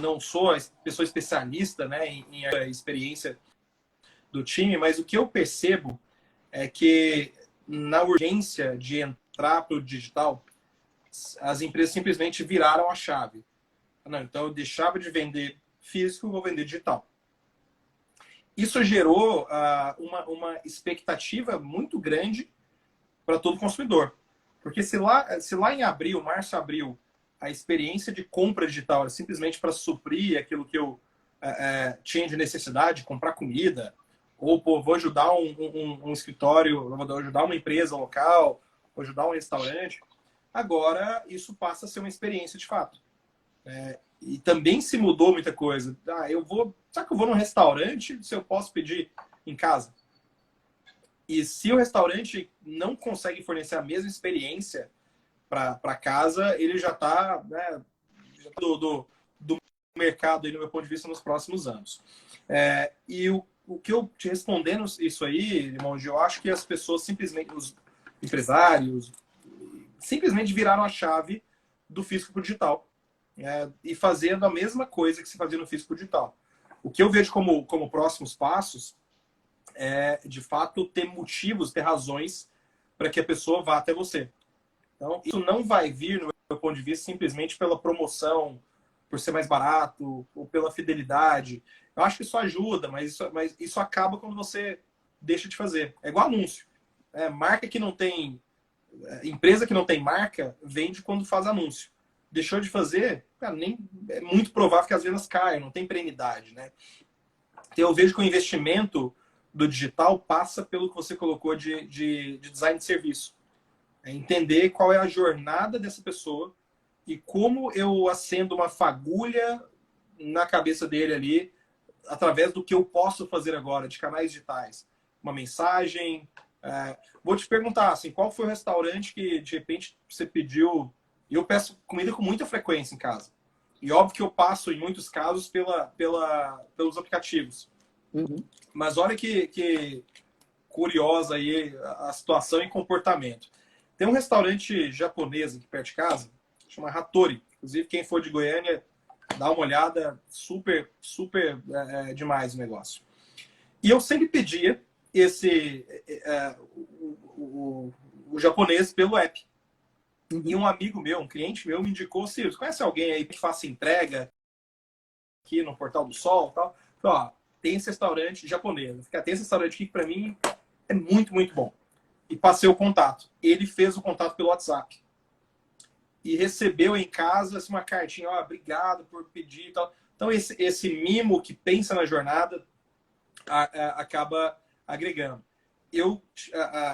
não sou a pessoa especialista, né, em experiência do time, mas o que eu percebo é que na urgência de entrar para o digital, as empresas simplesmente viraram a chave. Não, então eu deixava de vender físico, vou vender digital. Isso gerou uma expectativa muito grande para todo consumidor. Porque se lá em abril, março, abril, a experiência de compra digital era simplesmente para suprir aquilo que eu tinha de necessidade, comprar comida, ou pô, vou ajudar um escritório, vou ajudar uma empresa local, vou ajudar um restaurante, agora isso passa a ser uma experiência de fato. E também se mudou muita coisa. Será que eu vou num restaurante se eu posso pedir em casa? E se o restaurante não consegue fornecer a mesma experiência para casa, ele já está, né, do mercado, aí, no meu ponto de vista, nos próximos anos. E o que eu te respondendo isso aí, irmão, eu acho que as pessoas simplesmente, os empresários, simplesmente viraram a chave do físico para o digital. E fazendo a mesma coisa que se fazia no físico digital. O que eu vejo como próximos passos de fato, ter motivos, ter razões para que a pessoa vá até você. Então, isso não vai vir, no meu ponto de vista, simplesmente pela promoção, por ser mais barato, ou pela fidelidade. Eu acho que isso ajuda, mas isso acaba quando você deixa de fazer. É igual anúncio. Marca que não tem... Empresa que não tem marca, vende quando faz anúncio. Deixou de fazer, cara, é muito provável que as vendas caiam, não tem perenidade, né? Então, eu vejo que o investimento do digital passa pelo que você colocou de design de serviço. Entender qual é a jornada dessa pessoa e como eu acendo uma fagulha na cabeça dele ali, através do que eu posso fazer agora, de canais digitais. Uma mensagem, Vou te perguntar, assim, qual foi o restaurante que, de repente, você pediu... Eu peço comida com muita frequência em casa. E óbvio que eu passo, em muitos casos, pelos aplicativos. Uhum. Mas olha que curiosa aí a situação e comportamento. Tem um restaurante japonês aqui perto de casa, chama Hattori. Inclusive, quem for de Goiânia, dá uma olhada, super, super demais o negócio. E eu sempre pedia o japonês pelo app. E um amigo meu, um cliente meu, me indicou: Ciro, você conhece alguém aí que faça entrega aqui no Portal do Sol e tal? Falei, ó, tem esse restaurante japonês. Tem esse restaurante aqui que pra mim é muito, muito bom. E passei o contato. Ele fez o contato pelo WhatsApp. E recebeu em casa assim, uma cartinha: ó, obrigado por pedir e tal. Então esse mimo que pensa na jornada acaba agregando. Eu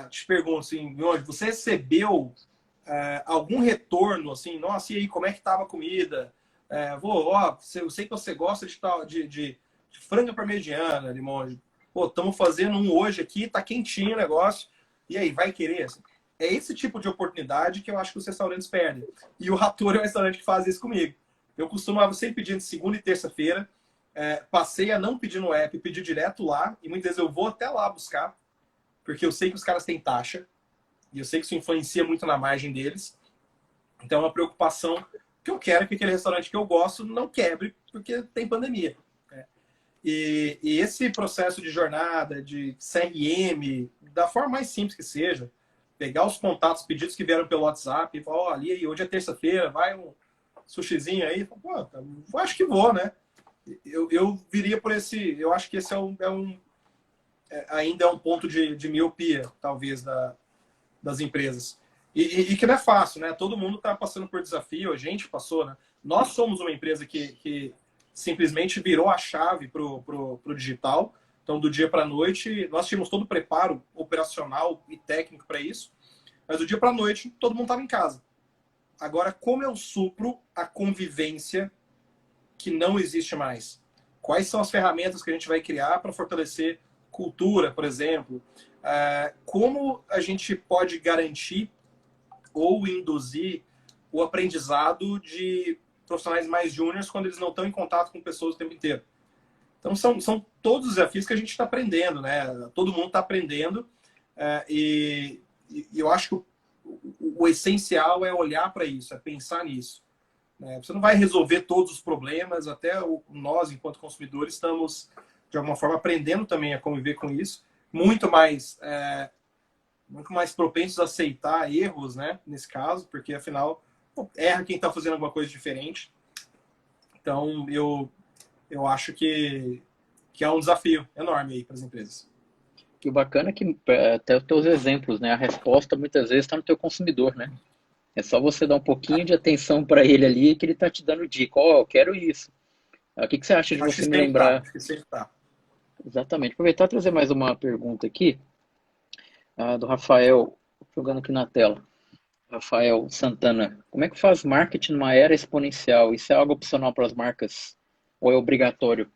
te pergunto assim, você recebeu algum retorno assim, nossa, e aí, como é que estava a comida? Eu sei que você gosta de franga parmegiana, Limonge. Pô, estamos fazendo um hoje aqui, tá quentinho o negócio. E aí, vai querer? Assim, é esse tipo de oportunidade que eu acho que os restaurantes perdem. E o Rattori é um restaurante que faz isso comigo. Eu costumava sempre pedir de segunda e terça-feira. Passei a não pedir no app, pedir direto lá. E muitas vezes eu vou até lá buscar, porque eu sei que os caras têm taxa. E eu sei que isso influencia muito na margem deles. Então é uma preocupação que eu quero que aquele restaurante que eu gosto não quebre, porque tem pandemia. E esse processo de jornada, de CRM, da forma mais simples que seja, pegar os contatos, pedidos que vieram pelo WhatsApp e falar: ó, ali, hoje é terça-feira, vai um sushizinho aí. Pô, eu acho que vou, né? Eu viria por esse... Eu acho que esse ainda é um ponto de miopia, talvez, das empresas. E que não é fácil, né? Todo mundo está passando por desafio, a gente passou, né? Nós somos uma empresa que simplesmente virou a chave pro digital. Então, do dia para a noite, nós tínhamos todo o preparo operacional e técnico para isso, mas do dia para a noite, todo mundo estava em casa. Agora, como eu supro a convivência que não existe mais? Quais são as ferramentas que a gente vai criar para fortalecer cultura, por exemplo? Como a gente pode garantir ou induzir o aprendizado de profissionais mais júniores quando eles não estão em contato com pessoas o tempo inteiro? Então, são todos os desafios que a gente está aprendendo, né? Todo mundo está aprendendo, e eu acho que o essencial é olhar para isso, é pensar nisso. Você não vai resolver todos os problemas, até nós, enquanto consumidores, estamos, de alguma forma, aprendendo também a conviver com isso, muito mais propensos a aceitar erros, né, nesse caso, porque, afinal, erra quem está fazendo alguma coisa diferente. Então, eu acho que é um desafio enorme aí para as empresas. E o bacana é que até os teus exemplos, né? A resposta muitas vezes está no teu consumidor, né? É só você dar um pouquinho de atenção para ele ali que ele tá te dando dica. Ó, eu quero isso. O que que você acha de Acho que você me sempre tá, lembrar? acho que sempre tá. Exatamente. Aproveitar e trazer mais uma pergunta aqui, do Rafael, jogando aqui na tela. Rafael Santana, como é que faz marketing numa era exponencial? Isso é algo opcional para as marcas ou é obrigatório?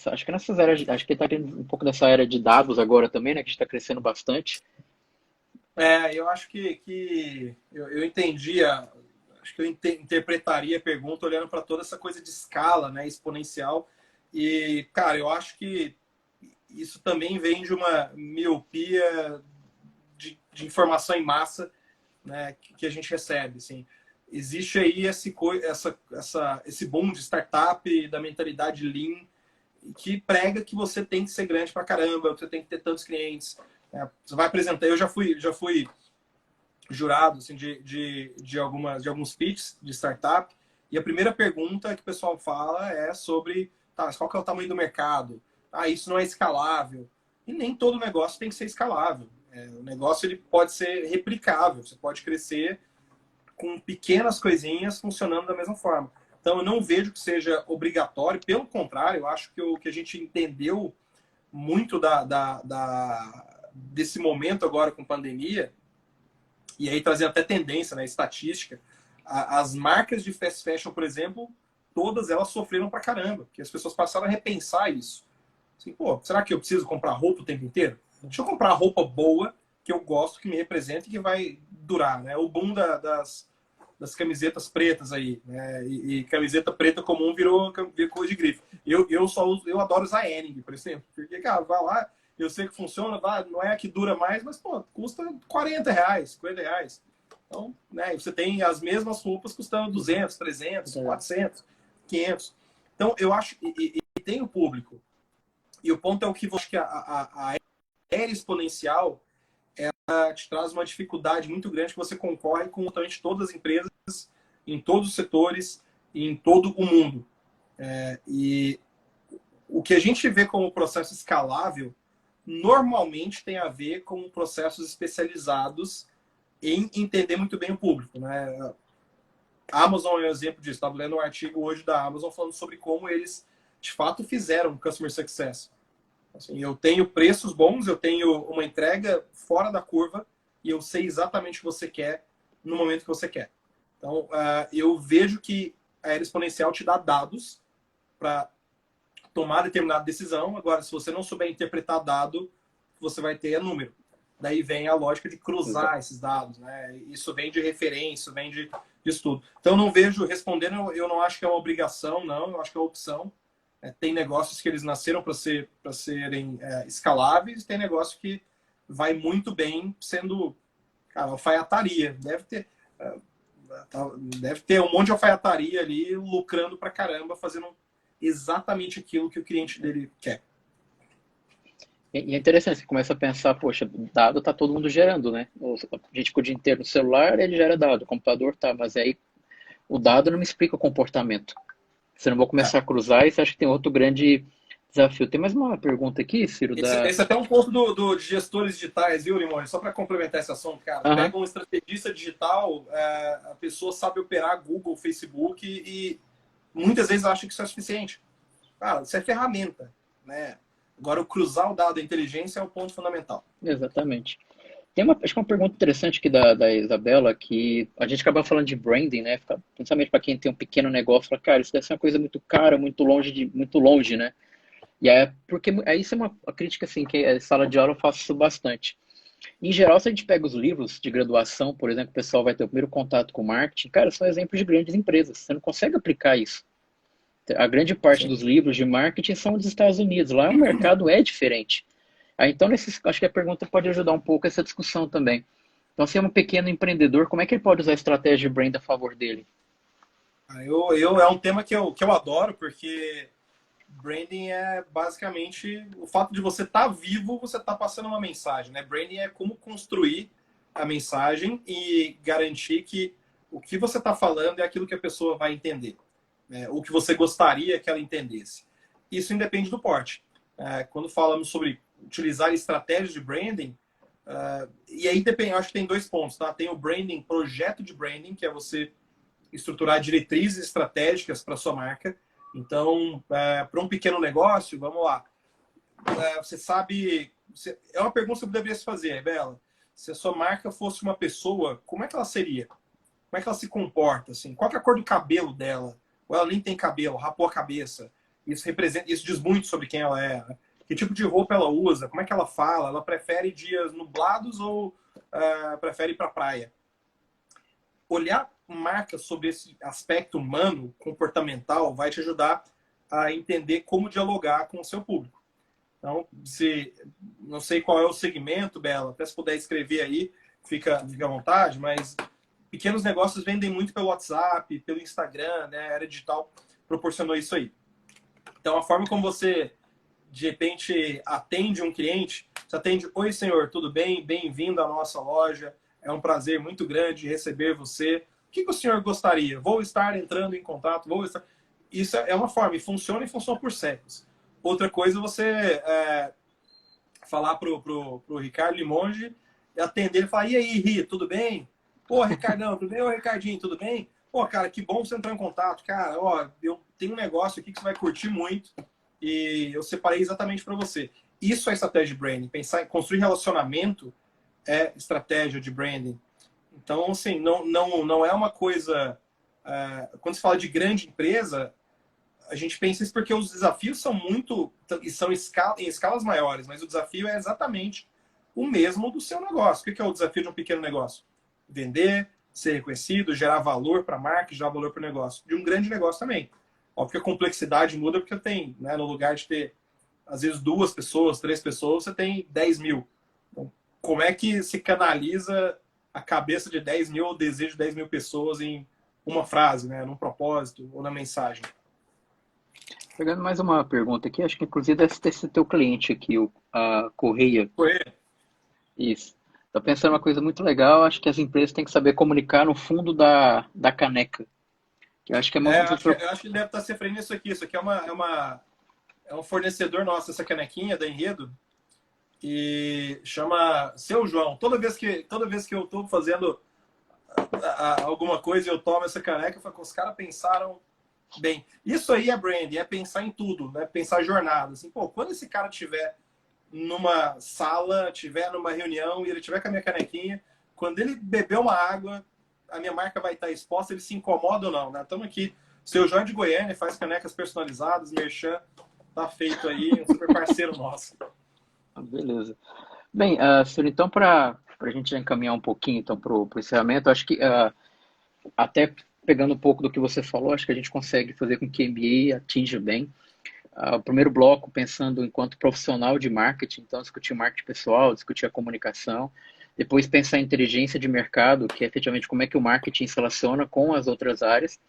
Acho que nessas eras, acho que está tendo um pouco dessa era de dados agora também, né? Que está crescendo bastante. Eu acho que eu entendi, acho que eu interpretaria a pergunta olhando para toda essa coisa de escala, né, exponencial. E, cara, eu acho que isso também vem de uma miopia de informação em massa, né, que a gente recebe. Assim. Existe aí esse boom de startup, da mentalidade lean, que prega que você tem que ser grande pra caramba, você tem que ter tantos clientes. Você vai apresentar. Eu já fui jurado assim, de alguns pitches de startup, e a primeira pergunta que o pessoal fala é sobre: tá, mas qual que é o tamanho do mercado? Isso não é escalável. E nem todo negócio tem que ser escalável. O negócio ele pode ser replicável, você pode crescer com pequenas coisinhas funcionando da mesma forma. Então, eu não vejo que seja obrigatório, pelo contrário, eu acho que o que a gente entendeu muito desse momento agora com pandemia, e aí trazendo até tendência, né, estatística, as marcas de fast fashion, por exemplo, todas elas sofreram pra caramba, porque as pessoas passaram a repensar isso. Assim, pô, será que eu preciso comprar roupa o tempo inteiro? Deixa eu comprar roupa boa, que eu gosto, que me representa e que vai durar, né? O boom das camisetas pretas aí, né? E camiseta preta comum virou coisa de grife. Eu adoro usar Henning, por exemplo. Porque, cara, vai lá, eu sei que funciona, vai, não é a que dura mais, mas, pô, custa R$ 40, R$ 50. Então, né, você tem as mesmas roupas custando 200, 300, 400, 500. Então, eu acho, e tem o público. E o ponto é o que você, que a era exponencial, ela te traz uma dificuldade muito grande que você concorre com todas as empresas, em todos os setores e em todo o mundo. E o que a gente vê como processo escalável normalmente tem a ver com processos especializados em entender muito bem o público, né? A Amazon é um exemplo disso. Estava lendo um artigo hoje da Amazon falando sobre como eles, de fato, fizeram Customer Success. Assim, eu tenho preços bons, eu tenho uma entrega fora da curva e eu sei exatamente o que você quer no momento que você quer. Então, eu vejo que a era exponencial te dá dados para tomar determinada decisão. Agora, se você não souber interpretar dado, você vai ter número. Daí vem a lógica de cruzar esses dados, né? Isso vem de referência, vem de estudo. Então, não vejo, respondendo, eu não acho que é uma obrigação, não, eu acho que é uma opção. Tem negócios que eles nasceram para serem escaláveis, tem negócio que vai muito bem sendo, cara, alfaiataria. Deve ter um monte de alfaiataria ali lucrando pra caramba, fazendo exatamente aquilo que o cliente dele quer. E é interessante, você começa a pensar, poxa, dado tá todo mundo gerando, né? A gente fica o dia inteiro no celular, ele gera dado, o computador tá, mas aí o dado não me explica o comportamento. Você não vai começar a cruzar e você acha que tem outro grande desafio. Tem mais uma pergunta aqui, Ciro, Esse é até um ponto de gestores digitais, viu, Limone? Só para complementar esse assunto, cara. Aham. Pega um estrategista digital, a pessoa sabe operar Google, Facebook e muitas vezes acha que isso é suficiente. Cara, isso é ferramenta, né? Agora, o cruzar o dado da inteligência é o ponto fundamental. Exatamente. Acho que uma pergunta interessante aqui da Isabela, que a gente acaba falando de branding, né? Principalmente para quem tem um pequeno negócio, fala, cara, isso deve ser uma coisa muito cara, muito longe, né? E é porque aí isso é uma crítica assim, que a sala de aula eu faço isso bastante. Em geral, se a gente pega os livros de graduação, por exemplo, o pessoal vai ter o primeiro contato com marketing, cara, são exemplos de grandes empresas. Você não consegue aplicar isso. A grande parte Sim. dos livros de marketing são dos Estados Unidos. Lá o mercado é diferente. Então, acho que a pergunta pode ajudar um pouco essa discussão também. Então, se é um pequeno empreendedor, como é que ele pode usar a estratégia de brand a favor dele? É um tema que eu adoro, porque branding é basicamente o fato de você estar vivo, você está passando uma mensagem, né? Branding é como construir a mensagem e garantir que o que você está falando é aquilo que a pessoa vai entender, né? O que você gostaria que ela entendesse. Isso independe do porte. Quando falamos sobre utilizar estratégias de branding, e aí depende, eu acho que tem dois pontos, tá? Tem o branding, projeto de branding, que é você estruturar diretrizes estratégicas para sua marca. Então, para um pequeno negócio, vamos lá. Você sabe... É uma pergunta que você deveria se fazer, Bela. Se a sua marca fosse uma pessoa, como é que ela seria? Como é que ela se comporta? Assim? Qual que é a cor do cabelo dela? Ou ela nem tem cabelo, rapou a cabeça? Isso diz muito sobre quem ela é. Né? Que tipo de roupa ela usa? Como é que ela fala? Ela prefere dias nublados ou prefere ir para a praia? Olhar marcas sobre esse aspecto humano, comportamental, vai te ajudar a entender como dialogar com o seu público. Então, não sei qual é o segmento, Bela, até se puder escrever aí, fica à vontade, mas pequenos negócios vendem muito pelo WhatsApp, pelo Instagram, né? A era digital proporcionou isso aí. Então, a forma como você, de repente, atende um cliente, você atende, oi, senhor, tudo bem? Bem-vindo à nossa loja. É um prazer muito grande receber você. O que o senhor gostaria? Vou estar entrando em contato, Isso é uma forma, e funciona por séculos. Outra coisa, você falar pro Ricardo Limonge, atender ele e falar, e aí, Ri, tudo bem? Pô, Ricardão, tudo bem? Ô, Ricardinho, tudo bem? Pô, cara, que bom você entrar em contato. Cara, ó, eu tenho um negócio aqui que você vai curtir muito e eu separei exatamente para você. Isso é estratégia de branding. Pensar em construir relacionamento é estratégia de branding. Então, assim, não é uma coisa... quando se fala de grande empresa, a gente pensa isso porque os desafios são muito... e são em escalas maiores, mas o desafio é exatamente o mesmo do seu negócio. O que é o desafio de um pequeno negócio? Vender, ser reconhecido, gerar valor para a marca, gerar valor para o negócio. De um grande negócio também. Óbvio que a complexidade muda porque tem, né, no lugar de ter, às vezes, 2 pessoas, 3 pessoas, você tem 10 mil. Então, como é que se canaliza a cabeça de 10 mil ou o desejo de 10 mil pessoas em uma frase, né, num propósito ou na mensagem? Pegando mais uma pergunta aqui, acho que inclusive deve ter sido teu cliente aqui, a Correia. Foi. Isso. Tô pensando uma coisa muito legal, acho que as empresas têm que saber comunicar no fundo da caneca. Que eu acho que é É, muito. eu acho que ele deve estar se referindo a isso aqui. Isso aqui é um fornecedor nosso, essa canequinha da Enredo, e chama Seu João. Toda vez que eu estou fazendo alguma coisa e eu tomo essa caneca, eu falo que os caras pensaram bem. Isso aí é branding, é pensar em tudo, né? Pensar jornada. Assim, pô, quando esse cara tiver numa sala, tiver numa reunião e ele tiver com a minha canequinha, quando ele beber uma água, a minha marca vai estar exposta, ele se incomoda ou não, né? Estamos aqui. Seu João de Goiânia faz canecas personalizadas, merchan, tá feito aí, um super parceiro nosso. Beleza. Bem, senhor, então, para a gente já encaminhar um pouquinho então, para o encerramento, acho que até pegando um pouco do que você falou, acho que a gente consegue fazer com que a MBA atinja bem. O primeiro bloco, pensando enquanto profissional de marketing, então discutir marketing pessoal, discutir a comunicação, depois pensar em inteligência de mercado, que é efetivamente como é que o marketing se relaciona com as outras áreas,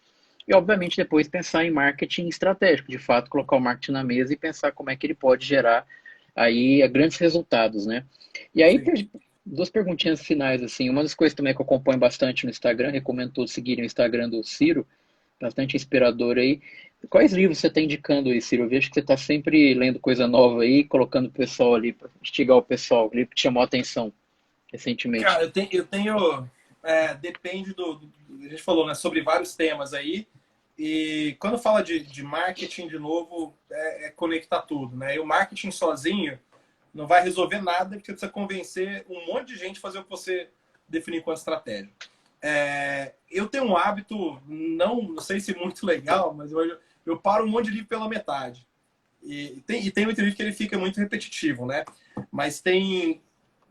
e obviamente depois pensar em marketing estratégico, de fato colocar o marketing na mesa e pensar como é que ele pode gerar aí grandes resultados, né? E aí, Sim. duas perguntinhas finais, assim, uma das coisas também que eu acompanho bastante no Instagram, recomendo todos seguirem o Instagram do Ciro, bastante inspirador aí. Quais livros você está indicando aí, Ciro? Eu vejo que você está sempre lendo coisa nova aí, colocando o pessoal ali, para instigar o pessoal, o livro que te chamou a atenção recentemente. Cara, depende a gente falou, né, sobre vários temas aí. E quando fala de marketing, de novo, é conectar tudo, né? E o marketing sozinho não vai resolver nada, porque você precisa convencer um monte de gente a fazer o que você definir como estratégia. Eu tenho um hábito, não sei se muito legal, mas eu paro um monte de livro pela metade. E tem muito livro que ele fica muito repetitivo, né? Mas tem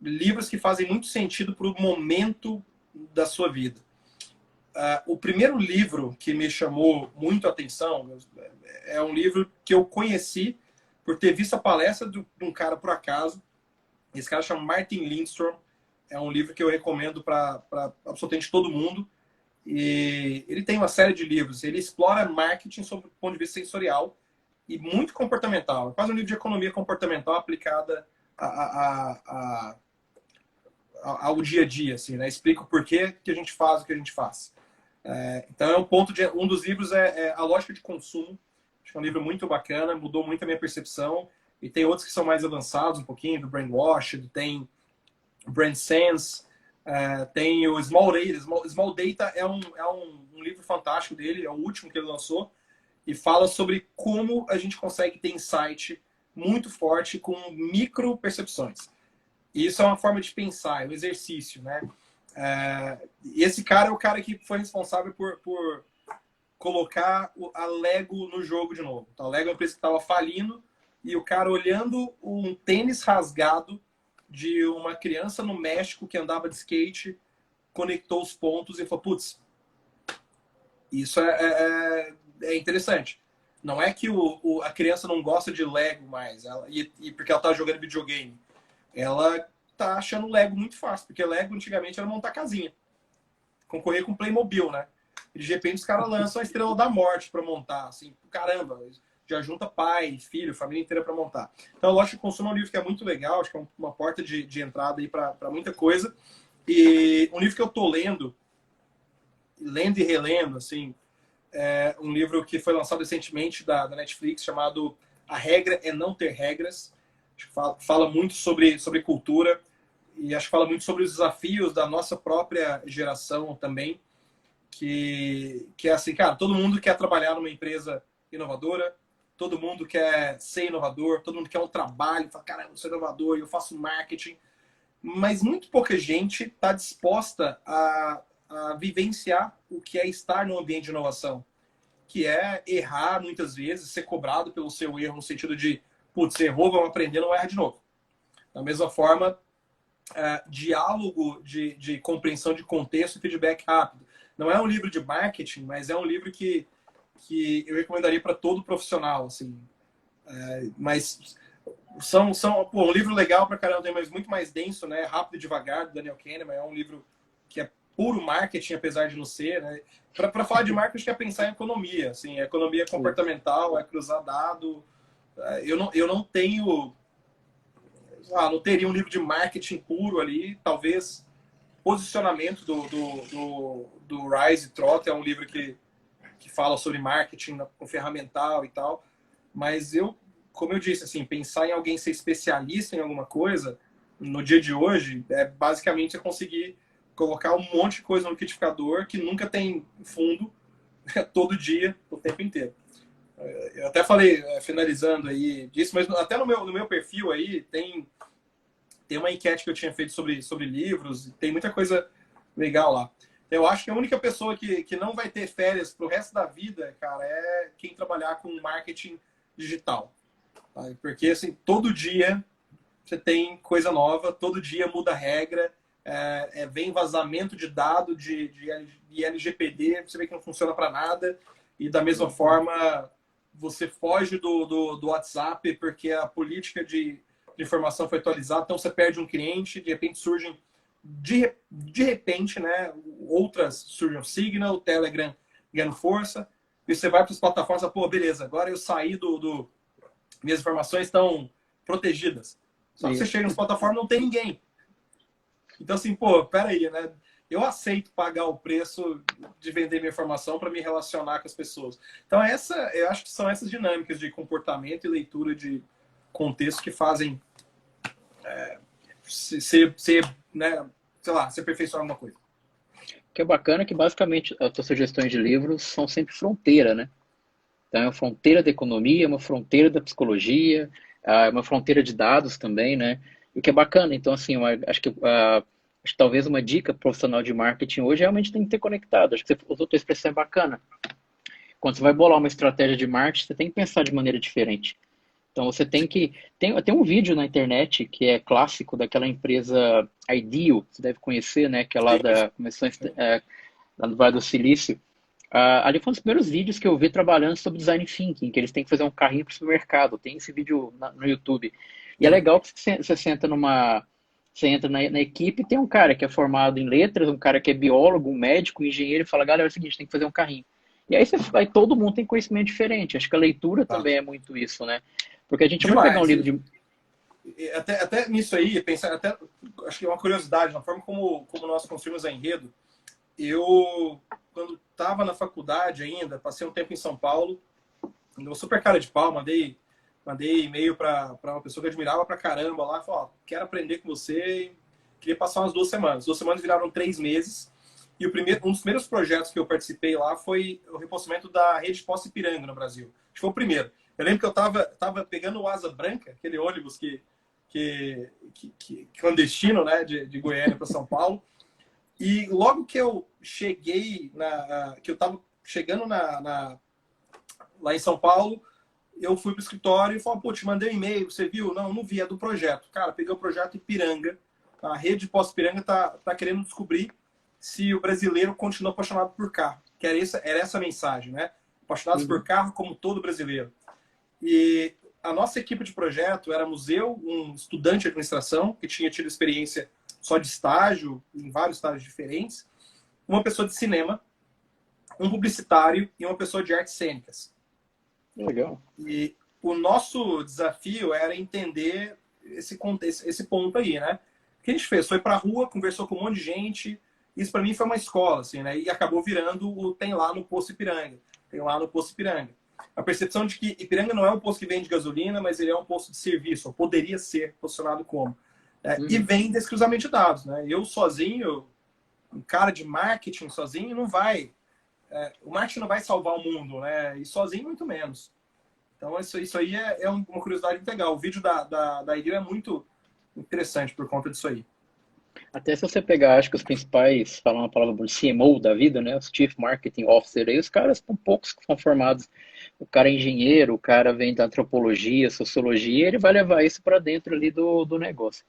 livros que fazem muito sentido para o momento da sua vida. O primeiro livro que me chamou muito a atenção é um livro que eu conheci por ter visto a palestra de um cara por acaso. Esse cara chama Martin Lindstrom. É um livro que eu recomendo para absolutamente todo mundo. E ele tem uma série de livros. Ele explora marketing sob o ponto de vista sensorial e muito comportamental. É quase um livro de economia comportamental aplicada ao dia a dia, assim, né? Explica o porquê que a gente faz o que a gente faz. Então é um dos livros é A Lógica de Consumo. Acho que é um livro muito bacana, mudou muito a minha percepção. E tem outros que são mais avançados um pouquinho, do Brainwashed, tem Brand Sense, tem o Small Data. Small Data é um livro fantástico dele, é o último que ele lançou, e fala sobre como a gente consegue ter insight muito forte com micro percepções. E isso é uma forma de pensar, é um exercício, né? E esse cara é o cara que foi responsável por colocar a Lego no jogo de novo. Então, a Lego é uma empresa que estava falindo e o cara olhando um tênis rasgado de uma criança no México que andava de skate, conectou os pontos e falou, putz, isso é interessante. Não é que a criança não gosta de Lego mais, porque ela tá jogando videogame. Ela tá achando Lego muito fácil, porque Lego antigamente era montar casinha. Concorrer com Playmobil, né? E de repente os caras lançam a Estrela da Morte para montar, assim, caramba, já junta pai, filho, família inteira para montar. Então, Lógica de Consumo é um livro que é muito legal, acho que é uma porta de entrada aí para muita coisa. E um livro que eu tô lendo e relendo, assim, é um livro que foi lançado recentemente da Netflix, chamado A Regra é Não Ter Regras. Acho que fala muito sobre cultura e acho que fala muito sobre os desafios da nossa própria geração também, que é assim, cara, todo mundo quer trabalhar numa empresa inovadora, todo mundo quer ser inovador, todo mundo quer um trabalho, fala, cara, eu sou inovador, eu faço marketing, mas muito pouca gente está disposta a vivenciar o que é estar num ambiente de inovação, que é errar muitas vezes, ser cobrado pelo seu erro, no sentido de, putz, você errou, vamos aprender, não erra de novo. Da mesma forma, diálogo de compreensão de contexto e feedback rápido. Não é um livro de marketing, mas é um livro que eu recomendaria para todo profissional, assim. Mas pô, um livro legal para caramba, mas muito mais denso, né? Rápido e Devagar, do Daniel Kahneman. É um livro que é puro marketing, apesar de não ser, né? Para falar de marketing, que é pensar em economia, assim, economia comportamental, é cruzar dado. Eu não tenho, não teria um livro de marketing puro ali, talvez posicionamento do Rise Trot é um livro que fala sobre marketing com ferramental e tal, mas como eu disse, assim, pensar em alguém ser especialista em alguma coisa, no dia de hoje, é basicamente você conseguir colocar um monte de coisa no liquidificador que nunca tem fundo, todo dia, o tempo inteiro. Eu até falei, finalizando aí disso, mas até no meu perfil aí tem uma enquete que eu tinha feito sobre livros, tem muita coisa legal lá. Eu acho que a única pessoa que não vai ter férias pro resto da vida, cara, é quem trabalhar com marketing digital. Tá? Porque, assim, todo dia você tem coisa nova, todo dia muda a regra, vem vazamento de dado de LGPD, você vê que não funciona para nada, e da mesma forma você foge do WhatsApp porque a política de informação foi atualizada, então você perde um cliente, de repente surgem, de repente, né, outras surgem o Signal, o Telegram ganhando força, e você vai para as plataformas e pô, beleza, agora eu saí minhas informações estão protegidas. Só que você chega nas plataformas e não tem ninguém. Então, assim, pô, peraí, né? Eu aceito pagar o preço de vender minha informação para me relacionar com as pessoas. Então, eu acho que são essas dinâmicas de comportamento e leitura de contexto que fazem né, sei lá, se aperfeiçoar alguma coisa. O que é bacana é que basicamente as tuas sugestões de livros são sempre fronteira, né? Então é uma fronteira da economia, uma fronteira da psicologia, uma fronteira de dados também, né? O que é bacana. Então, assim, acho que talvez uma dica profissional de marketing hoje realmente tem que ter conectado. Acho que você usou a tua expressão é bacana. Quando você vai bolar uma estratégia de marketing, você tem que pensar de maneira diferente. Então você tem que. Tem um vídeo na internet que é clássico daquela empresa Ideal, você deve conhecer, né? Que é lá começou lá no Vale do Silício. Ali foi um dos primeiros vídeos que eu vi trabalhando sobre design thinking, que eles têm que fazer um carrinho para o supermercado. Tem esse vídeo no YouTube. E é legal que você senta Você entra na equipe e tem um cara que é formado em letras, um cara que é biólogo, um médico, um engenheiro, e fala, galera, é o seguinte, tem que fazer um carrinho. E aí todo mundo tem conhecimento diferente. Acho que a leitura Tá. também é muito isso, né? Porque a gente vai pegar um Demais. livro de. Até nisso aí, pensar, até, acho que é uma curiosidade, na forma como nós construímos a Enredo, eu, quando estava na faculdade ainda, passei um tempo em São Paulo, deu super cara de pau, mandei e-mail para uma pessoa que eu admirava pra caramba lá, falou, ó, quero aprender com você, queria passar umas 2 semanas. 2 semanas viraram 3 meses, e um dos primeiros projetos que eu participei lá foi o repostamento da rede Posse Ipiranga no Brasil. Acho que foi o primeiro. Eu lembro que eu tava pegando o Asa Branca, aquele ônibus clandestino, né, de Goiânia para São Paulo, e logo que eu cheguei, que eu estava chegando lá em São Paulo, eu fui pro escritório e falei, pô, te mandei um e-mail, você viu? Não, não vi, é do projeto. Cara, peguei o projeto Ipiranga, a rede Pós-Ipiranga tá querendo descobrir se o brasileiro continua apaixonado por carro. Que era essa a mensagem, né? Apaixonados por carro como todo brasileiro. E a nossa equipe de projeto éramos um estudante de administração, que tinha tido experiência só de estágio, em vários estágios diferentes, uma pessoa de cinema, um publicitário e uma pessoa de artes cênicas. Legal. E o nosso desafio era entender esse ponto aí, né? O que a gente fez? Foi pra rua, conversou com um monte de gente. Isso para mim foi uma escola, assim, né? E acabou virando o Tem Lá no Posto Ipiranga. Tem Lá no Posto Ipiranga. A percepção de que Ipiranga não é um posto que vende gasolina, mas ele é um posto de serviço, ou poderia ser posicionado como. E vem desse cruzamento de dados, né? Eu sozinho, um cara de marketing sozinho, não vai. O marketing não vai salvar o mundo, né? E sozinho, muito menos. Então, isso aí é uma curiosidade muito legal. O vídeo da Ideal é muito interessante por conta disso aí. Até se você pegar, acho que os principais, falar uma palavra por CMO da vida, né? Os Chief Marketing Officer, aí os caras são poucos que são formados. O cara é engenheiro, o cara vem da antropologia, sociologia, ele vai levar isso para dentro ali do negócio.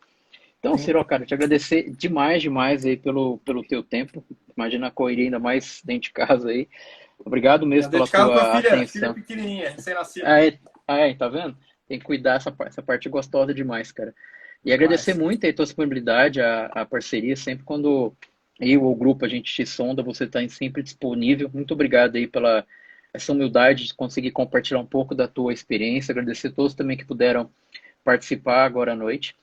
Então, Sim. Ciro, cara, te agradecer demais, demais aí pelo teu tempo. Imagina a correria ainda mais dentro de casa aí. Obrigado É mesmo pela dedicado com a tua filha atenção. pequenininha, recém-nascida. Tá vendo? Tem que cuidar essa parte gostosa demais, cara. E agradecer Demais. muito aí a tua disponibilidade, a parceria, sempre quando eu ou o grupo a gente te sonda, você está sempre disponível. Muito obrigado aí pela essa humildade de conseguir compartilhar um pouco da tua experiência. Agradecer a todos também que puderam participar agora à noite.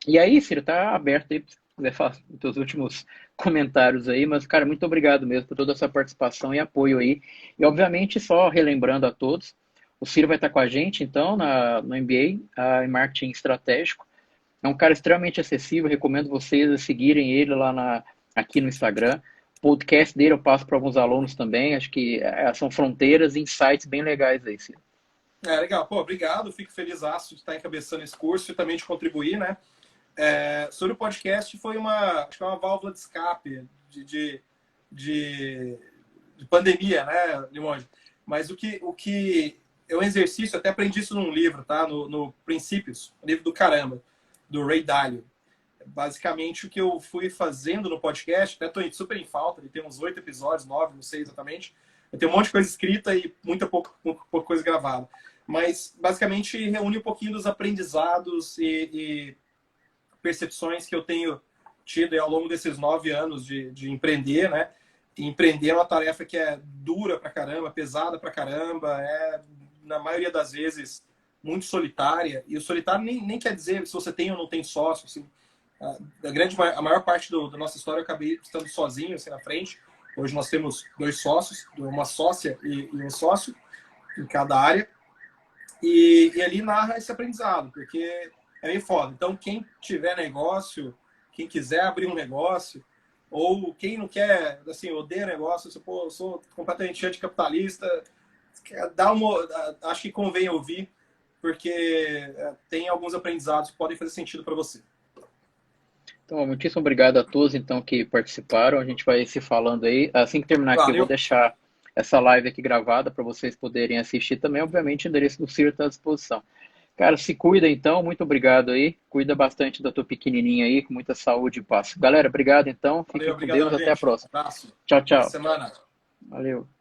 E aí, Ciro, tá aberto aí, se quiser falar os teus últimos comentários aí, mas, cara, muito obrigado mesmo por toda a sua participação e apoio aí. E, obviamente, só relembrando a todos, o Ciro vai estar com a gente, então, no MBA, em Marketing Estratégico. É um cara extremamente acessível, recomendo vocês a seguirem ele lá aqui no Instagram. O podcast dele eu passo para alguns alunos também, acho que são fronteiras e insights bem legais aí, Ciro. Legal. Pô, obrigado. Fico feliz de estar encabeçando esse curso e também de contribuir, né? Sobre o podcast, acho que é uma válvula de escape de, de pandemia, né, Limonge? Mas o que é um exercício, até aprendi isso num livro, tá? No Princípios, o livro do caramba, do Ray Dalio. Basicamente, o que eu fui fazendo no podcast, até estou super em falta, ele tem uns 8 episódios, 9, não sei exatamente. Eu tenho um monte de coisa escrita e pouca coisa gravada. Mas, basicamente, reúne um pouquinho dos aprendizados e percepções que eu tenho tido ao longo desses 9 anos de empreender, né? E empreender é uma tarefa que é dura pra caramba, pesada pra caramba, na maioria das vezes, muito solitária. E o solitário nem quer dizer se você tem ou não tem sócio. Assim, a maior parte da nossa história eu acabei estando sozinho assim, na frente. Hoje nós temos 2 sócios, uma sócia e um sócio em cada área. E ali narra esse aprendizado, porque é meio foda. Então, quem tiver negócio, quem quiser abrir um negócio, ou quem não quer, assim, odeia negócio, pô, eu sou completamente anticapitalista, acho que convém ouvir, porque tem alguns aprendizados que podem fazer sentido para você. Então, muitíssimo obrigado a todos, então, que participaram. A gente vai se falando aí. Assim que terminar aqui, eu vou Valeu. deixar essa live aqui gravada para vocês poderem assistir também. Obviamente, o endereço do Ciro está à disposição. Cara, se cuida então. Muito obrigado aí. Cuida bastante da tua pequenininha aí, com muita saúde e paz. Galera, obrigado então. Fiquem Valeu, com obrigadão, Deus. Até a gente. próxima. Abraço. Tchau, Boa tchau. semana. Valeu.